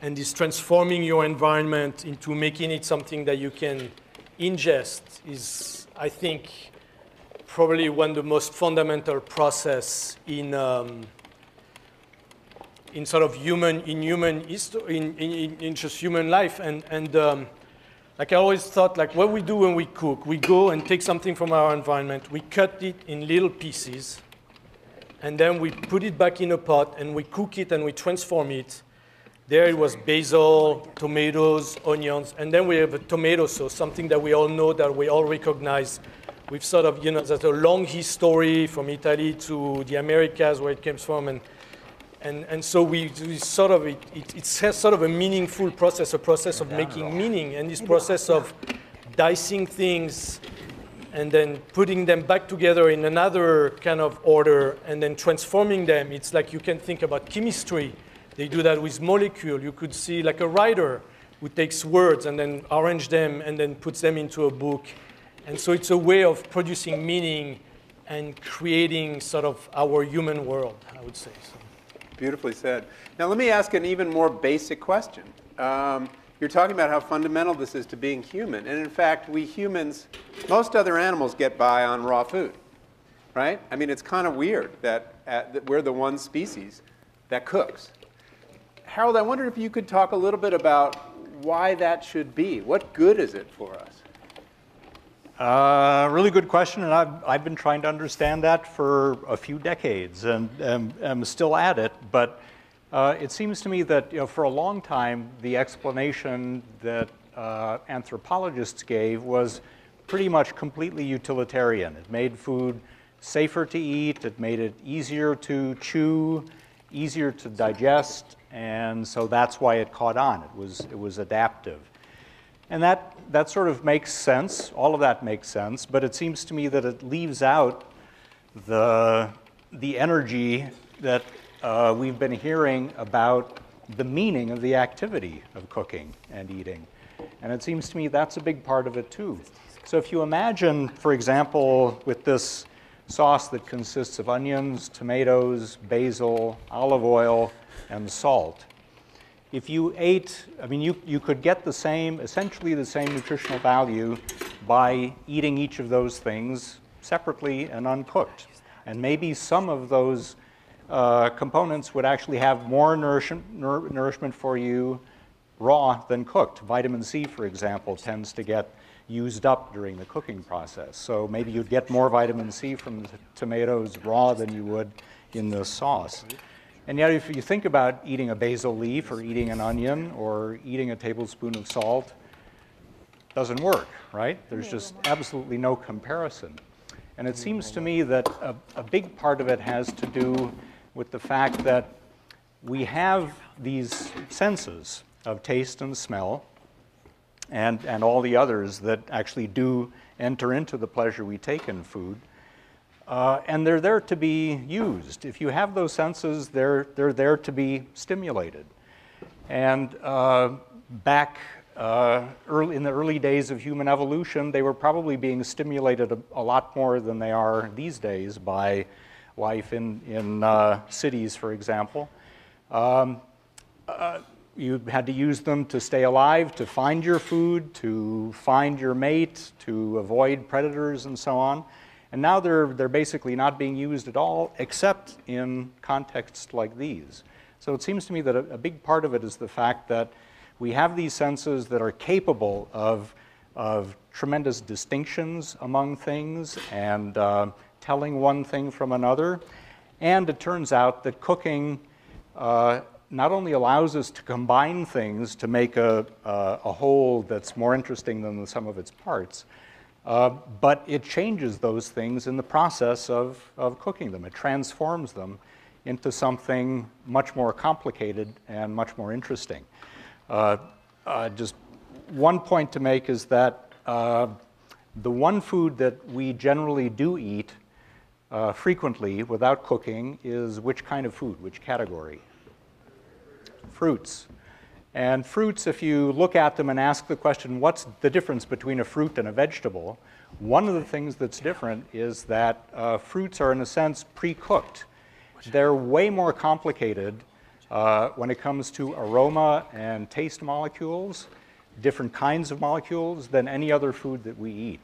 S5: and this transforming your environment into making it something that you can ingest is, I think, probably one of the most fundamental process in sort of in just human life. And like I always thought, like what we do when we cook, we go and take something from our environment, we cut it in little pieces, and then we put it back in a pot, and we cook it, and we transform it. There it was basil, tomatoes, onions, and then we have a tomato sauce, something that we all know, that we all recognize. We've sort of, you know, there's a long history from Italy to the Americas where it comes from, and so we sort of, it's sort of a meaningful process, a process of making meaning, and this process of dicing things and then putting them back together in another kind of order and then transforming them. It's like you can think about chemistry. They do that with molecules. You could see like a writer who takes words and then arrange them and then puts them into a book. And so it's a way of producing meaning and creating sort of our human world, I would say. So.
S1: Beautifully said. Now let me ask an even more basic question. You're talking about how fundamental this is to being human. And in fact, we humans, most other animals get by on raw food, right? I mean, it's kind of weird that we're the one species that cooks. Harold, I wondered if you could talk a little bit about why that should be. What good is it for us?
S6: Really good question, and I've been trying to understand that for a few decades, and am still at it. But it seems to me that, you know, for a long time, the explanation that anthropologists gave was pretty much completely utilitarian. It made food safer to eat. It made it easier to chew, easier to digest, and so that's why it caught on. It was adaptive. And that sort of makes sense. All of that makes sense. But it seems to me that it leaves out the energy that we've been hearing about the meaning of the activity of cooking and eating. And it seems to me that's a big part of it too. So if you imagine, for example, with this sauce that consists of onions, tomatoes, basil, olive oil, and salt, if you ate, I mean, you could get the same, essentially the same nutritional value by eating each of those things separately and uncooked. And maybe some of those components would actually have more nourishment for you raw than cooked. Vitamin C, for example, tends to get used up during the cooking process. So maybe you'd get more vitamin C from the tomatoes raw than you would in the sauce. And yet, if you think about eating a basil leaf or eating an onion or eating a tablespoon of salt, it doesn't work, right? There's just absolutely no comparison. And it seems to me that a big part of it has to do with the fact that we have these senses of taste and smell and all the others that actually do enter into the pleasure we take in food. And they're there to be used. If you have those senses, they're there to be stimulated. And back in the early days of human evolution, they were probably being stimulated a lot more than they are these days by life in cities, for example. you had to use them to stay alive, to find your food, to find your mate, to avoid predators and so on. And now they're basically not being used at all, except in contexts like these. So it seems to me that a big part of it is the fact that we have these senses that are capable of tremendous distinctions among things and telling one thing from another. And it turns out that cooking not only allows us to combine things to make a whole that's more interesting than the sum of its parts, but it changes those things in the process of cooking them. It transforms them into something much more complicated and much more interesting. Just one point to make is that the one food that we generally do eat frequently without cooking is which kind of food, which category? Fruits. And fruits, if you look at them and ask the question, what's the difference between a fruit and a vegetable? One of the things that's different is that fruits are, in a sense, pre-cooked. They're way more complicated when it comes to aroma and taste molecules, different kinds of molecules, than any other food that we eat.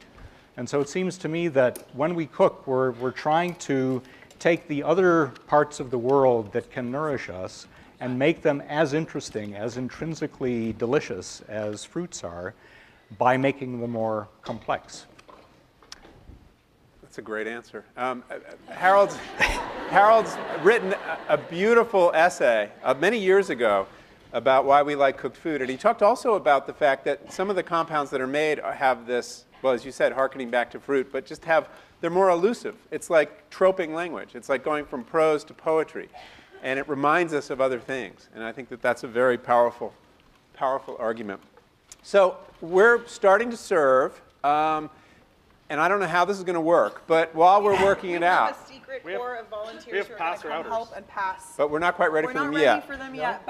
S6: And so it seems to me that when we cook, we're trying to take the other parts of the world that can nourish us and make them as interesting, as intrinsically delicious as fruits are, by making them more complex.
S1: That's a great answer. Harold's written a beautiful essay many years ago about why we like cooked food. And he talked also about the fact that some of the compounds that are made have this, well, as you said, hearkening back to fruit, but just they're more elusive. It's like troping language. It's like going from prose to poetry. And it reminds us of other things. And I think that that's a very powerful argument. So we're starting to serve. And I don't know how this is going to work, but while we're working it out.
S4: We have a secret corps of volunteers who are going to come help and pass.
S1: But we're not quite ready for them yet.
S4: We're not ready for them yet.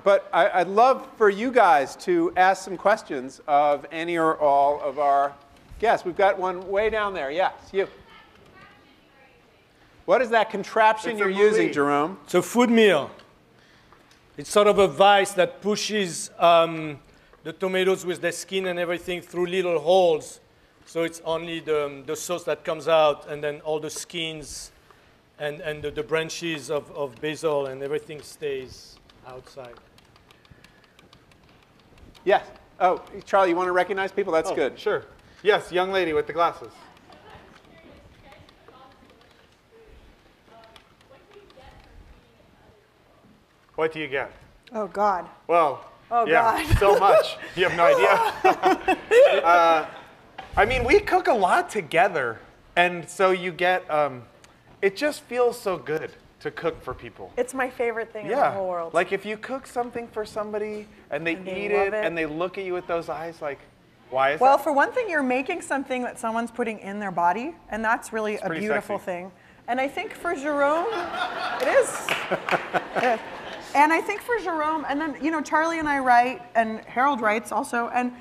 S1: But I'd love for you guys to ask some questions of any or all of our guests. We've got one way down there. Yes, you. What is that contraption you're using, Jerome?
S5: It's a food mill. It's sort of a vise that pushes the tomatoes with the skin and everything through little holes. So it's only the sauce that comes out, and then all the skins and the branches of basil and everything stays outside.
S1: Yes. Oh, Charlie, you want to recognize people? That's good.
S3: Sure. Yes, young lady with the glasses. What do you get?
S4: Oh, God.
S3: Well,
S4: oh,
S3: yeah,
S4: God.
S3: So much. You have no idea. I mean, we cook a lot together, and so you get, it just feels so good to cook for people.
S4: It's my favorite thing in the whole world.
S3: Like if you cook something for somebody, and they eat it, and they look at you with those eyes like, why is that?
S4: Well, for one thing, you're making something that someone's putting in their body, and that's really a beautiful thing. And I think for Jerome, it is. And I think for Jerome, and then, you know, Charlie and I write, and Harold writes also, and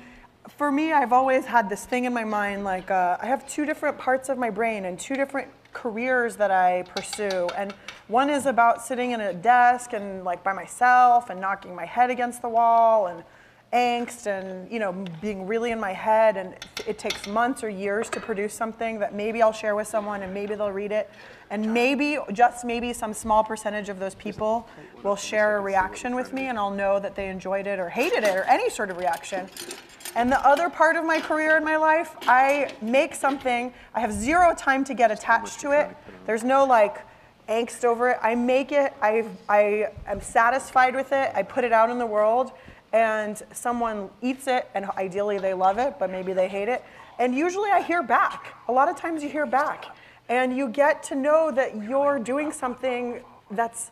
S4: for me, I've always had this thing in my mind, like I have two different parts of my brain and two different careers that I pursue. And one is about sitting in a desk and like by myself and knocking my head against the wall and angst and, you know, being really in my head, and it takes months or years to produce something that maybe I'll share with someone and maybe they'll read it. And maybe, just maybe, some small percentage of those people will share a reaction with me, and I'll know that they enjoyed it or hated it or any sort of reaction. And the other part of my career in my life, I make something, I have zero time to get attached to it. There's no like angst over it. I make it, I am satisfied with it, I put it out in the world, and someone eats it, and ideally they love it, but maybe they hate it. And usually I hear back. A lot of times you hear back. And you get to know that you're doing something that's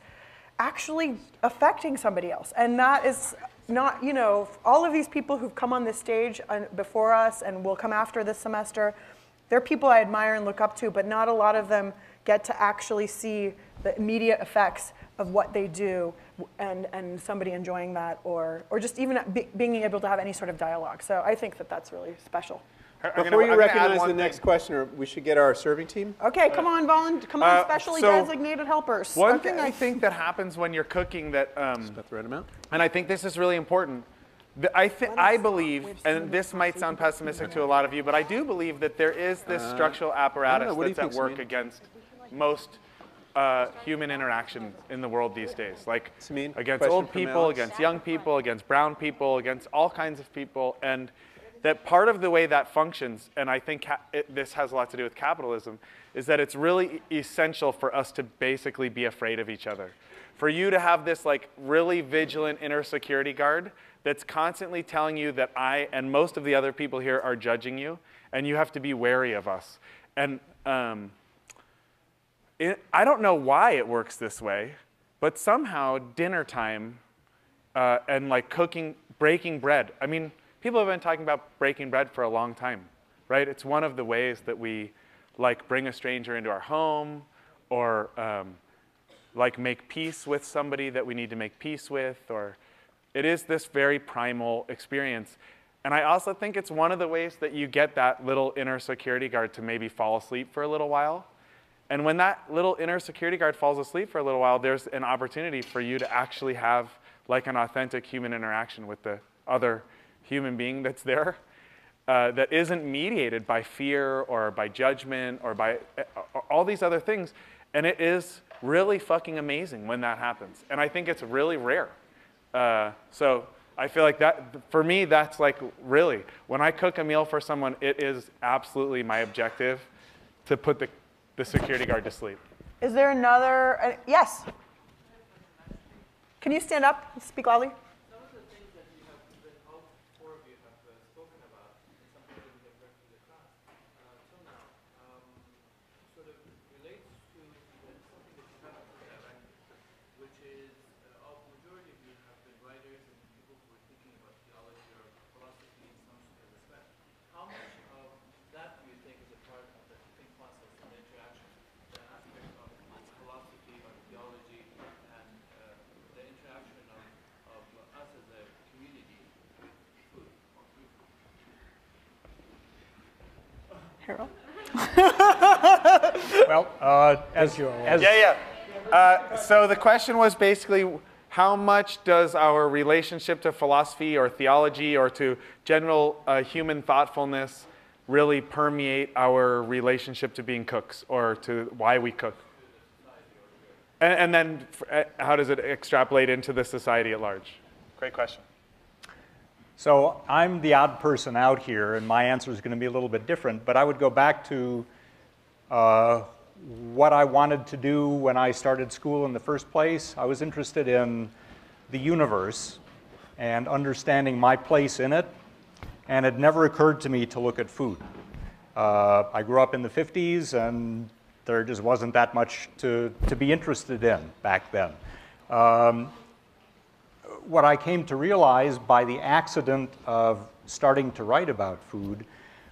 S4: actually affecting somebody else. And that is not, you know, all of these people who've come on this stage before us and will come after this semester, they're people I admire and look up to, but not a lot of them get to actually see the immediate effects of what they do and somebody enjoying that or just even being able to have any sort of dialogue. So I think that that's really special.
S1: Before you recognize the next questioner, we should get our serving team.
S4: Okay, come on, specially designated helpers.
S3: One thing I think that happens when you're cooking that,
S1: About the right amount.
S3: and I think this is really important, I believe, and this might sound pessimistic to a lot of you, but I do believe that there is this structural apparatus that's at work against most human interaction in the world these days, like
S1: Samine,
S3: against old people, against young people, against brown people, against all kinds of people, and that part of the way that functions, and I think this has a lot to do with capitalism, is that it's really essential for us to basically be afraid of each other. For you to have this like really vigilant inner security guard that's constantly telling you that I and most of the other people here are judging you, and you have to be wary of us. And I don't know why it works this way, but somehow dinner time and like cooking, breaking bread, I mean, people have been talking about breaking bread for a long time, right? It's one of the ways that we like bring a stranger into our home, or like make peace with somebody that we need to make peace with, or it is this very primal experience. And I also think it's one of the ways that you get that little inner security guard to maybe fall asleep for a little while. And when that little inner security guard falls asleep for a little while, there's an opportunity for you to actually have like an authentic human interaction with the other human being that's there, that isn't mediated by fear or by judgment or by all these other things. And it is really fucking amazing when that happens. And I think it's really rare. So I feel like that, for me, that's like really, when I cook a meal for someone, it is absolutely my objective to put the security guard to sleep.
S4: Is there another? Yes. Can you stand up and speak loudly? Harold?
S6: Well,
S3: so the question was basically, how much does our relationship to philosophy or theology or to general human thoughtfulness really permeate our relationship to being cooks or to why we cook? And then how does it extrapolate into the society at large? Great question.
S6: So I'm the odd person out here, and my answer is going to be a little bit different, but I would go back to what I wanted to do when I started school in the first place. I was interested in the universe and understanding my place in it, and it never occurred to me to look at food. I grew up in the 50s, and there just wasn't that much to be interested in back then. What I came to realize by the accident of starting to write about food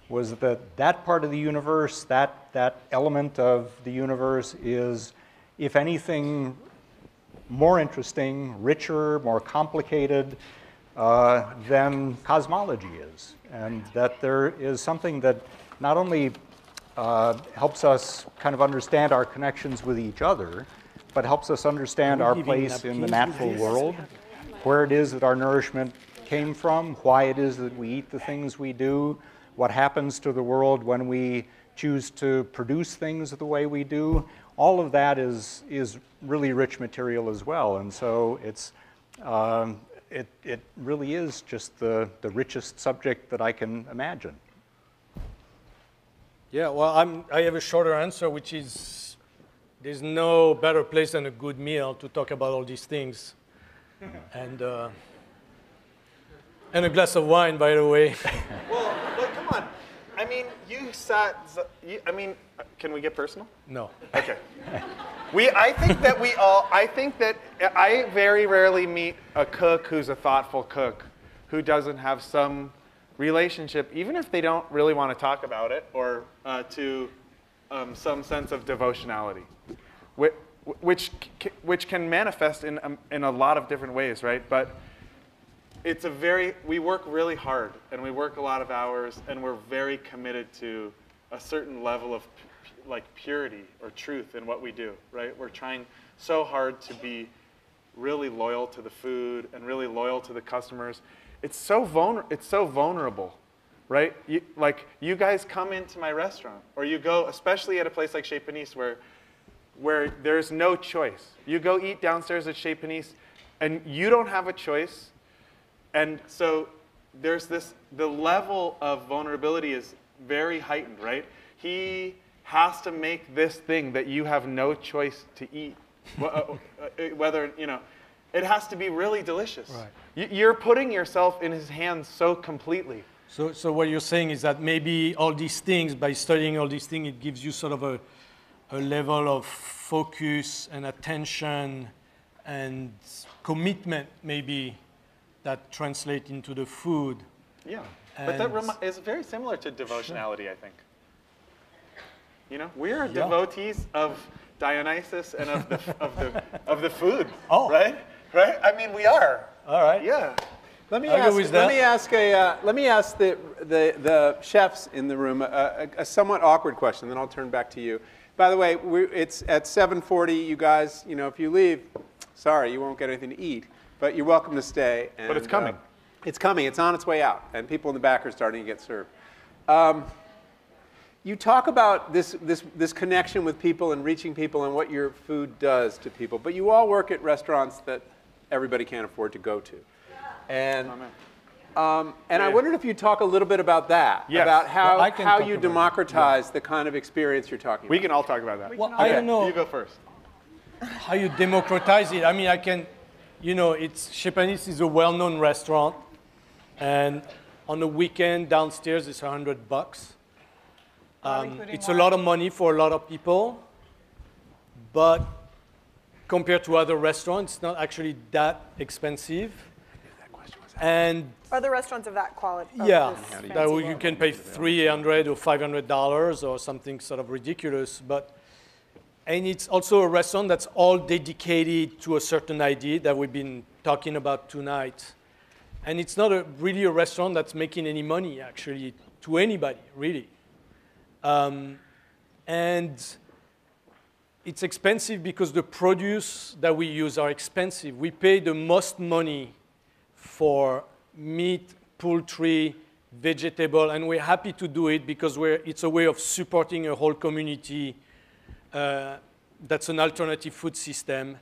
S6: was that that part of the universe, that element of the universe is, if anything, more interesting, richer, more complicated than cosmology is. And that there is something that not only helps us kind of understand our connections with each other, but helps us understand our place in the natural world, where it is that our nourishment came from, why it is that we eat the things we do, what happens to the world when we choose to produce things the way we do. All of that is really rich material as well. And so it really is just the richest subject that I can imagine.
S5: Yeah, well, I have a shorter answer, which is there's no better place than a good meal to talk about all these things. And a glass of wine, by the way.
S3: Well, but come on. I mean, can we get personal?
S5: No.
S3: Okay. I think that I very rarely meet a cook who's a thoughtful cook who doesn't have some relationship, even if they don't really want to talk about it, or to some sense of devotionality, which can manifest in a lot of different ways, right? But we work really hard, and we work a lot of hours, and we're very committed to a certain level of like purity or truth in what we do, right? We're trying so hard to be really loyal to the food and really loyal to the customers. It's so vulnerable, right? You guys come into my restaurant, or you go, especially at a place like Chez Panisse, where there's no choice. You go eat downstairs at Chez Panisse, and you don't have a choice. And so there's the level of vulnerability is very heightened, right? He has to make this thing that you have no choice to eat. Whether, it has to be really delicious. Right. You're putting yourself in his hands so completely.
S5: So what you're saying is that maybe all these things, by studying all these things, it gives you sort of a level of focus and attention and commitment, maybe, that translate into the food.
S3: Yeah, but that is very similar to devotionality, I think. We are devotees of Dionysus and of the food, right? Right? I mean, we are.
S5: All right.
S3: Yeah.
S1: Let me ask the chefs in the room a somewhat awkward question. Then I'll turn back to you. By the way, it's at 7:40. You guys, if you leave, sorry, you won't get anything to eat. But you're welcome to stay. And,
S3: but it's coming.
S1: It's coming. It's on its way out, and people in the back are starting to get served. You talk about this connection with people and reaching people and what your food does to people, but you all work at restaurants that everybody can't afford to go to. And I wondered if you'd talk a little bit about that, about how you democratize the kind of experience you're talking about.
S3: We can all talk about that.
S5: Well, I don't know.
S3: You go first.
S5: How you democratize it. I mean, I can, Chez Panisse is a well-known restaurant, and on the weekend downstairs it's $100. It's a lot of money for a lot of people, but compared to other restaurants, it's not actually that expensive. And
S4: other restaurants of that quality.
S5: Yeah, you can pay $300 or $500 or something sort of ridiculous. And it's also a restaurant that's all dedicated to a certain idea that we've been talking about tonight. And it's not really a restaurant that's making any money, actually, to anybody, really. And it's expensive because the produce that we use are expensive. We pay the most money for meat, poultry, vegetable, and we're happy to do it because it's a way of supporting a whole community that's an alternative food system.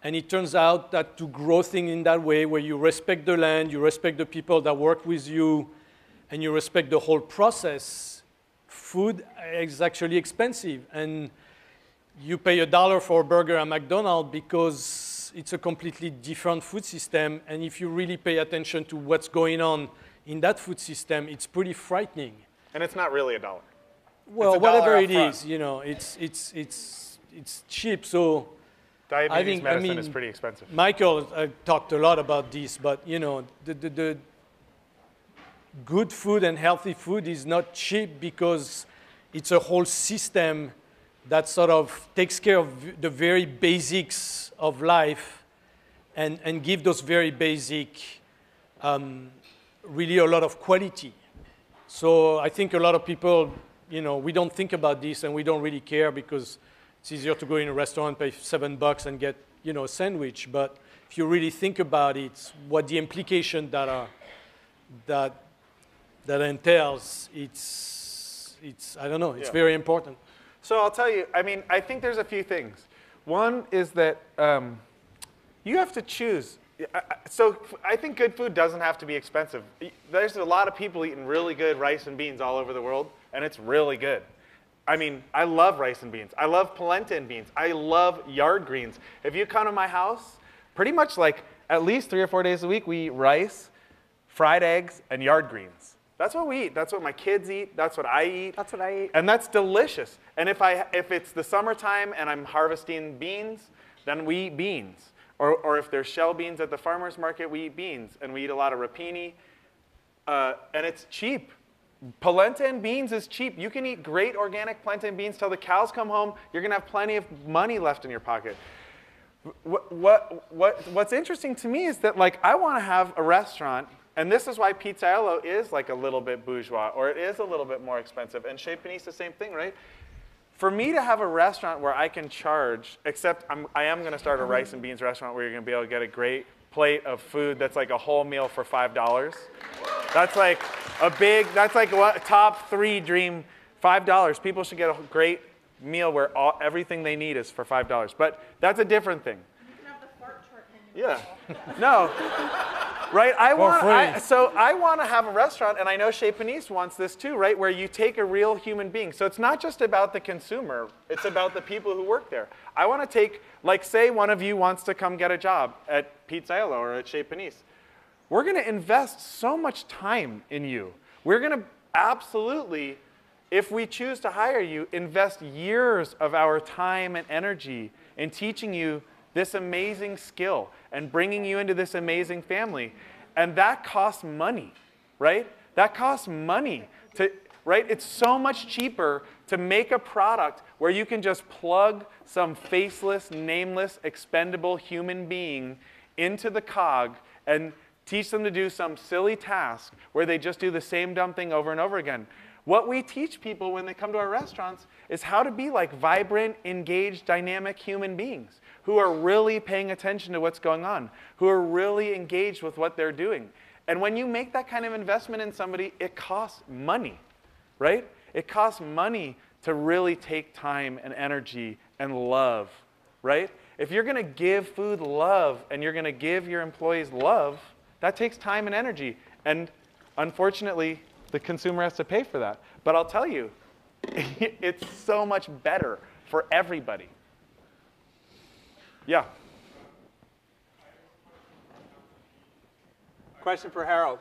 S5: And it turns out that to grow things in that way, where you respect the land, you respect the people that work with you, and you respect the whole process, food is actually expensive. And you pay $1 for a burger at McDonald's because it's a completely different food system. And if you really pay attention to what's going on in that food system, it's pretty frightening.
S3: And it's not really $1.
S5: Well, whatever it is, it's cheap. So
S3: diabetes medicine is pretty expensive.
S5: Michael talked a lot about this, but the good food and healthy food is not cheap because it's a whole system that sort of takes care of the very basics of life and give those very basic, really a lot of quality. So I think a lot of people, we don't think about this and we don't really care because it's easier to go in a restaurant, pay $7 and get, a sandwich. But if you really think about it, what the implication that entails, it's I don't know, it's very important.
S3: So I'll tell you, I think there's a few things. One is that you have to choose. So I think good food doesn't have to be expensive. There's a lot of people eating really good rice and beans all over the world, and it's really good. I love rice and beans. I love polenta and beans. I love yard greens. If you come to my house, pretty much like at least 3 or 4 days a week, we eat rice, fried eggs, and yard greens. That's what we eat. That's what my kids eat. That's what I eat.
S4: That's what I eat.
S3: And that's delicious. And if it's the summertime and I'm harvesting beans, then we eat beans. Or if there's shell beans at the farmer's market, we eat beans. And we eat a lot of rapini. And it's cheap. Polenta and beans is cheap. You can eat great organic polenta and beans till the cows come home. You're going to have plenty of money left in your pocket. What's interesting to me is that, like, I want to have a restaurant, and this is why Pizzaiolo is like a little bit bourgeois, or it is a little bit more expensive, and Chez Panisse the same thing, right? For me to have a restaurant where I can charge, except I am going to start a rice and beans restaurant where you're going to be able to get a great plate of food that's like a whole meal for $5. That's like that's like what top 3 dream, $5. People should get a great meal where everything they need is for $5. But that's a different thing.
S4: You can have the fart chart menu.
S3: Yeah. No. Right? I want to have a restaurant, and I know Chez Panisse wants this too, right? Where you take a real human being. So it's not just about the consumer. It's about the people who work there. I want to take, like, say one of you wants to come get a job at Pizzaiolo or at Chez Panisse. We're going to invest so much time in you. We're going to absolutely, if we choose to hire you, invest years of our time and energy in teaching you this amazing skill and bringing you into this amazing family. And that costs money, right? That costs money, right? It's so much cheaper to make a product where you can just plug some faceless, nameless, expendable human being into the cog and teach them to do some silly task where they just do the same dumb thing over and over again. What we teach people when they come to our restaurants is how to be like vibrant, engaged, dynamic human beings who are really paying attention to what's going on, who are really engaged with what they're doing. And when you make that kind of investment in somebody, it costs money, right? It costs money to really take time and energy and love, right? If you're going to give food love and you're going to give your employees love, that takes time and energy. And unfortunately, the consumer has to pay for that. But I'll tell you, it's so much better for everybody. Yeah.
S1: Question for Harold.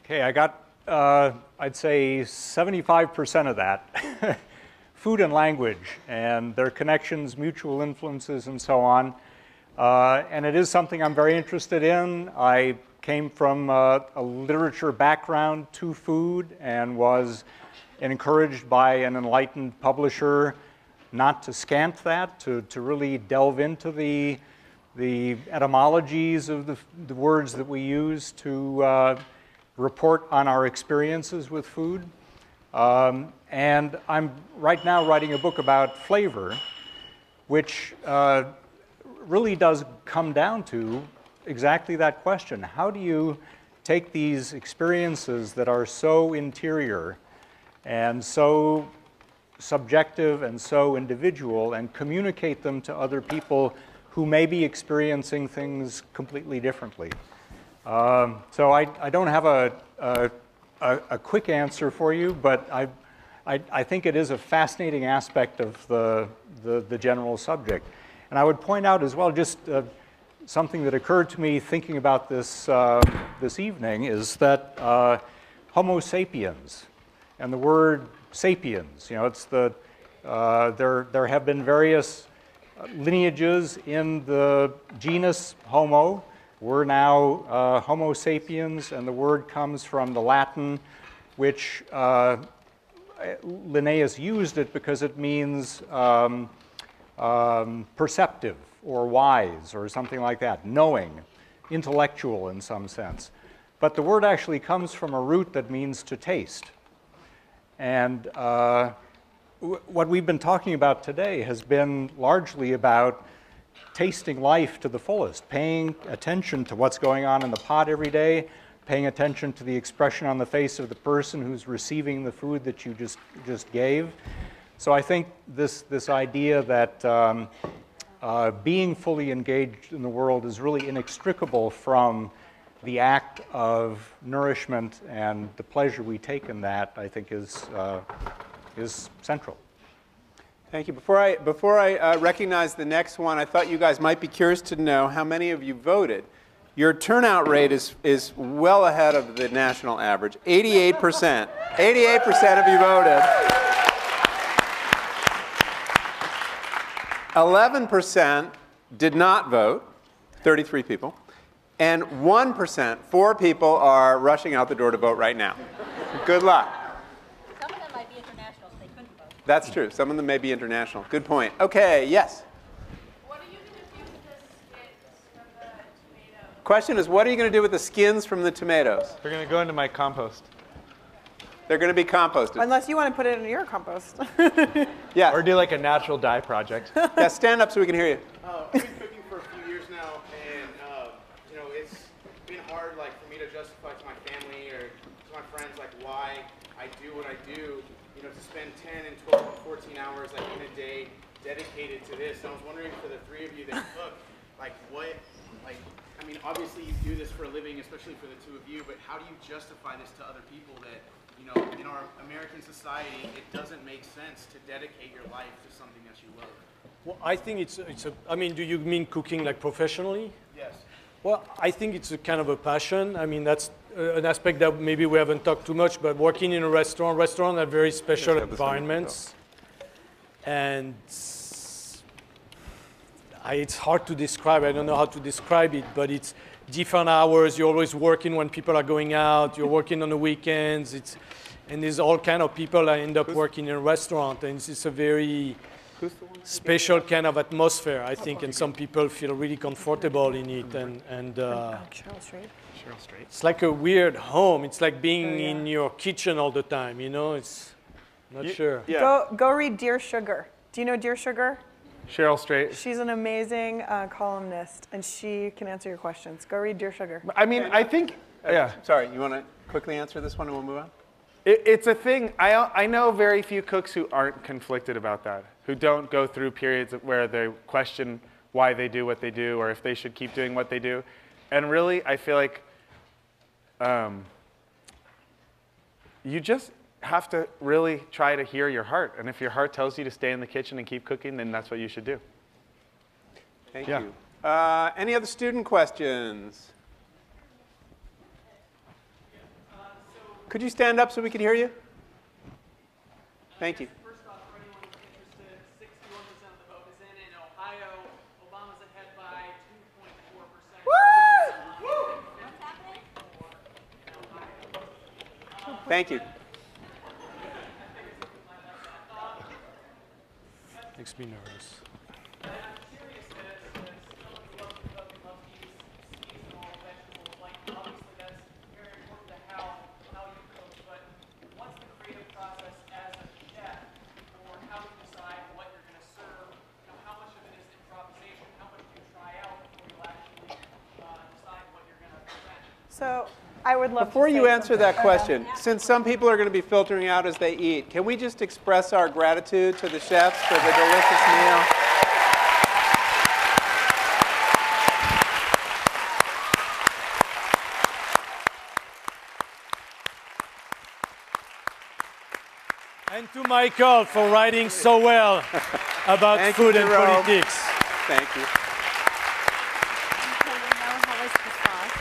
S6: Okay, I got, I'd say 75% of that. Food and language and their connections, mutual influences, and so on. And it is something I'm very interested in. I came from a literature background to food and was encouraged by an enlightened publisher not to scant that, to really delve into the etymologies of the words that we use to report on our experiences with food. And I'm right now writing a book about flavor, which really does come down to exactly that question. How do you take these experiences that are so interior and so subjective and so individual and communicate them to other people who may be experiencing things completely differently? So I don't have a quick answer for you, but I think it is a fascinating aspect of the general subject. And I would point out as well, just something that occurred to me thinking about this this evening is that Homo sapiens and the word sapiens, you know, it's the there have been various lineages in the genus Homo. We're now Homo sapiens, and the word comes from the Latin, which Linnaeus used it because it means perceptive or wise or something like that, knowing, intellectual in some sense. But the word actually comes from a root that means to taste. And what we've been talking about today has been largely about tasting life to the fullest, paying attention to what's going on in the pot every day, paying attention to the expression on the face of the person who's receiving the food that you just gave. So I think this idea that being fully engaged in the world is really inextricable from the act of nourishment and the pleasure we take in that, I think, is central.
S1: Thank you. Before I recognize the next one, I thought you guys might be curious to know how many of you voted. Your turnout rate is well ahead of the national average. 88%. 88% of you voted. 11% did not vote, 33 people. And 1%, 4 people, are rushing out the door to vote right now. Good luck.
S7: Some of them might be international, so they couldn't vote.
S1: That's true. Some of them may be international. Good point. Okay, yes?
S8: What are you going to do with the skins from the tomatoes?
S1: Question is, what are you going to do with the skins from the tomatoes?
S3: They're going to go into my compost.
S1: They're going to be composted.
S4: Unless you want to put it in your compost.
S1: Yeah.
S3: Or do like a natural dye project.
S1: Yeah, stand up so we can hear you.
S9: I've been cooking for a few years now, and you know, it's been hard, like, for me to justify to my family or to my friends, like, why I do what I do. You know, to spend 10 and 12 and 14 hours, like, in a day dedicated to this. And I was wondering, for the 3 of you that cook, like, what, like, I mean, obviously you do this for a living, especially for the 2 of you, but how do you justify this to other people that, you know, in our American society, it doesn't make sense to dedicate your life to something that you love?
S5: Well, I think I mean, do you mean cooking like professionally?
S9: Yes.
S5: Well, I think it's a kind of a passion. I mean, that's an aspect that maybe we haven't talked too much, but working in a restaurants have very special environments. And it's hard to describe. I don't know how to describe it, but it's different hours. You're always working when people are going out. You're working on the weekends. And there's all kind of people that end up working in a restaurant. And it's a very special kind of atmosphere, I think. And some people feel really comfortable in it.
S4: Cheryl Strait.
S5: It's like a weird home. It's like being in your kitchen all the time, you know? It's not sure.
S3: Yeah.
S4: Go read Dear Sugar. Do you know Dear Sugar?
S3: Cheryl Strait.
S4: She's an amazing columnist, and she can answer your questions. Go read Dear Sugar.
S3: I mean, I think, yeah.
S1: Sorry, you want to quickly answer this one and we'll move on?
S3: It's a thing. I know very few cooks who aren't conflicted about that, who don't go through periods where they question why they do what they do or if they should keep doing what they do. And really, I feel like you just have to really try to hear your heart. And if your heart tells you to stay in the kitchen and keep cooking, then that's what you should do.
S1: Thank
S3: Yeah.
S1: you. Any other student questions? Could you stand up so we can hear you? Thank you.
S8: First off, for anyone who's interested, 61% of the vote is in Ohio. Obama's ahead by 2.4%.
S7: What's happening?
S1: Thank you.
S5: Makes me nervous.
S8: I'm curious as someone who loves to cook and loves to use seasonal vegetables, like obviously that's very important to how you cook, but what's the creative process as a chef for how you decide what you're going to serve? You know, how much of it is improvisation? How much do you try out before you actually decide what you're going to present?
S4: So I would love
S1: Before
S4: to
S1: you
S4: say
S1: answer
S4: something.
S1: that question, since some people are going to be filtering out as they eat, can we just express our gratitude to the chefs for the delicious meal?
S5: And to Michael for writing so well about
S1: Thank
S5: food
S1: you,
S5: and
S1: Jerome.
S5: politics.
S1: Thank you.
S7: Can we know how is the sauce?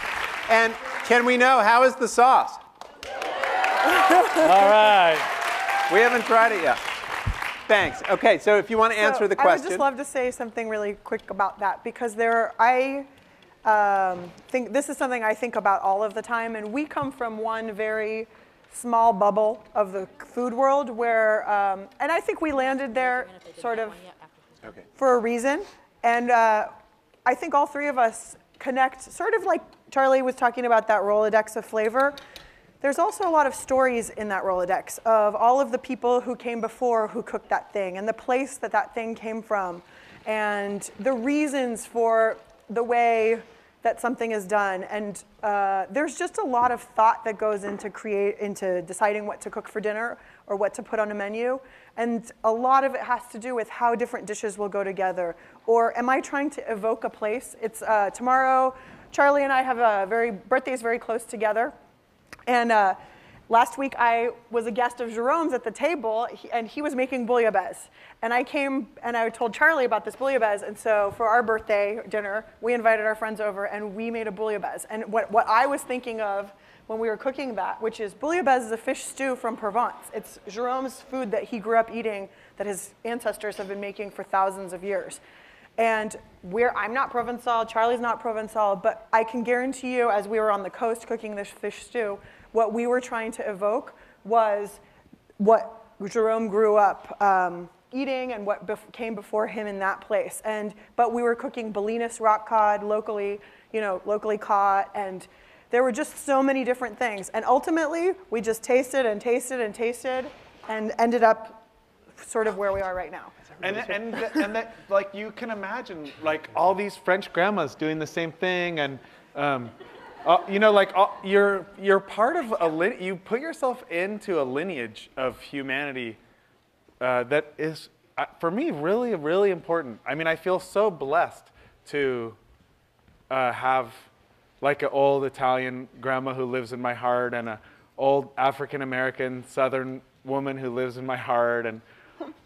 S1: And can we know, how is the sauce?
S5: All right.
S4: Uh,
S1: We haven't tried it yet. Thanks. Okay, so if you want to answer the
S4: I would
S1: question.
S4: just love to say something really quick about that, because I think this is something I think about all of the time, and we come from one very small bubble of the food world where, and I think we landed there sort of
S1: Okay.
S4: for a reason, and I think all 3 of us connect, sort of like Charlie was talking about that Rolodex of flavor. There's also a lot of stories in that Rolodex of all of the people who came before who cooked that thing, and the place that that thing came from, and the reasons for the way that something is done. And there's just a lot of thought that goes into deciding what to cook for dinner or what to put on a menu. And a lot of it has to do with how different dishes will go together. Or am I trying to evoke a place? It's tomorrow, Charlie and I have birthdays very close together. And last week I was a guest of Jerome's at the table, and he was making bouillabaisse. And I came and I told Charlie about this bouillabaisse, and so for our birthday dinner, we invited our friends over and we made a bouillabaisse. And what I was thinking of when we were cooking that, which is bouillabaisse is a fish stew from Provence. It's Jerome's food that he grew up eating, that his ancestors have been making for thousands of years. And I'm not Provençal, Charlie's not Provençal, but I can guarantee you, as we were on the coast cooking this fish stew, what we were trying to evoke was what Jerome grew up eating and what came before him in that place. But we were cooking Bolinas rock cod, locally caught, and there were just so many different things. And ultimately, we just tasted and tasted and tasted and ended up sort of where we are right now.
S3: And that, like, you can imagine, like, all these French grandmas doing the same thing, and you're part of you put yourself into a lineage of humanity that is, for me, really, really important. I mean, I feel so blessed to have, like, an old Italian grandma who lives in my heart, and an old African American Southern woman who lives in my heart, and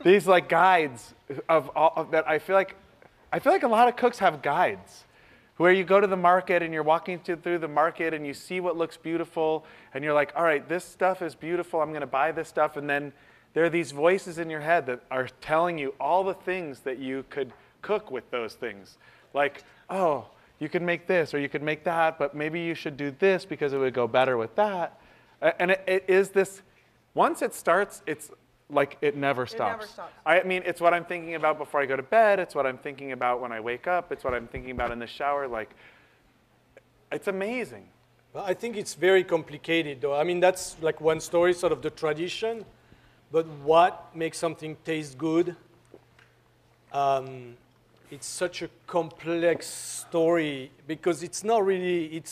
S3: these, like, guides of that. I feel like a lot of cooks have guides where you go to the market and you're walking through the market and you see what looks beautiful and you're like, all right, this stuff is beautiful, I'm going to buy this stuff. And then there are these voices in your head that are telling you all the things that you could cook with those things. Like, oh, you could make this or you could make that, but maybe you should do this because it would go better with that. And it is this, once it starts, it's like it never stops.
S4: It never stops.
S3: I mean, it's what I'm thinking about before I go to bed. It's what I'm thinking about when I wake up. It's what I'm thinking about in the shower. Like, it's amazing.
S5: Well, I think it's very complicated, though. I mean, that's like one story, sort of the tradition. But what makes something taste good? It's such a complex story because it's not really,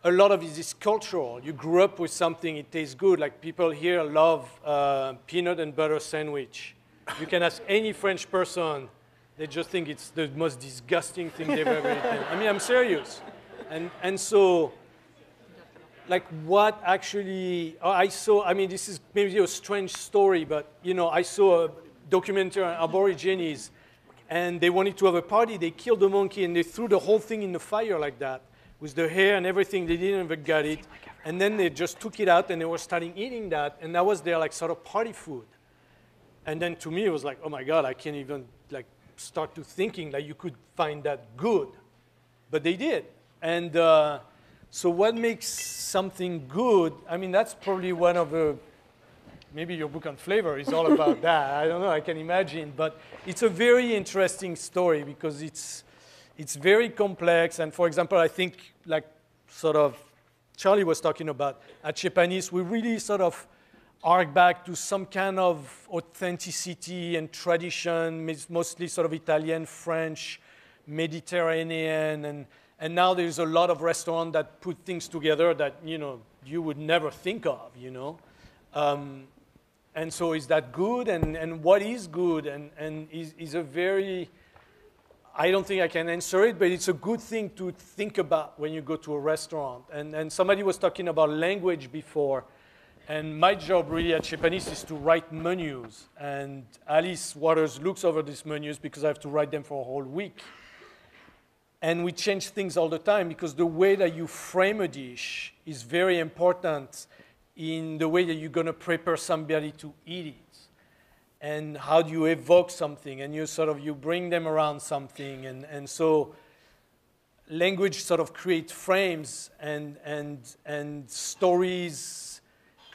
S5: a lot of it is cultural. You grew up with something, it tastes good. Like people here love peanut and butter sandwich. You can ask any French person, they just think it's the most disgusting thing they've ever eaten. I mean, I'm serious. And so, like what actually, I mean, this is maybe a strange story, but I saw a documentary on Aborigines, and they wanted to have a party. They killed a monkey, and they threw the whole thing in the fire like that, with the hair and everything. They didn't even get it. And then they just took it out and they were starting eating that. And that was their like sort of party food. And then to me, it was like, oh my God, I can't even like start to thinking like you could find that good. But they did. And so what makes something good? I mean, that's probably one of the, maybe your book on flavor is all about that. I don't know, I can imagine. But it's a very interesting story because it's very complex. And for example, I think like sort of Charlie was talking about at Chez Panisse, we really sort of arc back to some kind of authenticity and tradition, mostly sort of Italian, French, Mediterranean. And now there's a lot of restaurants that put things together that, you would never think of, And so is that good? And what is good? And is a very, I don't think I can answer it, but it's a good thing to think about when you go to a restaurant. And somebody was talking about language before. And my job really at Chez Panisse is to write menus. And Alice Waters looks over these menus because I have to write them for a whole week. And we change things all the time because the way that you frame a dish is very important in the way that you're going to prepare somebody to eat it. And how do you evoke something? And you bring them around something. And so language sort of creates frames and stories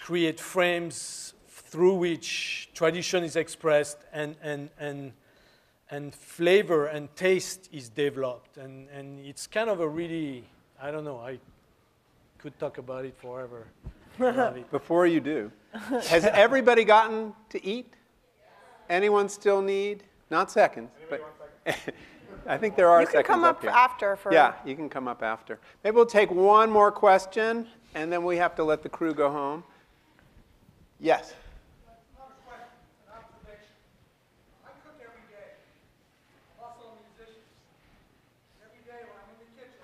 S5: create frames through which tradition is expressed and flavor and taste is developed. And it's kind of a really, I don't know, I could talk about it forever.
S1: Before you do, has everybody gotten to eat? Anyone still need? Not seconds, but I think there are seconds up here.
S4: You can come up after.
S1: Yeah, you can come up after. Maybe we'll take one more question, and then we have to let the crew go home. Yes?
S8: Not a question, an observation. I cook every day. I'm also a musician. Every day when I'm in the kitchen,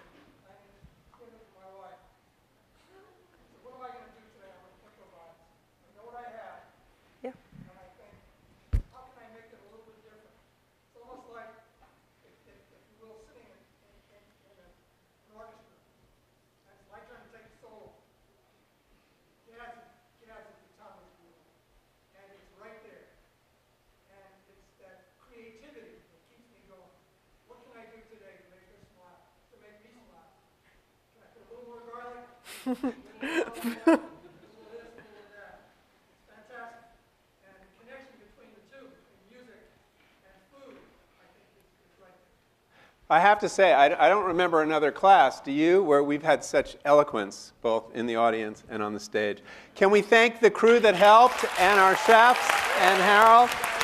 S1: I have to say, I don't remember another class, do you, where we've had such eloquence, both in the audience and on the stage. Can we thank the crew that helped, and our chefs, and Harold?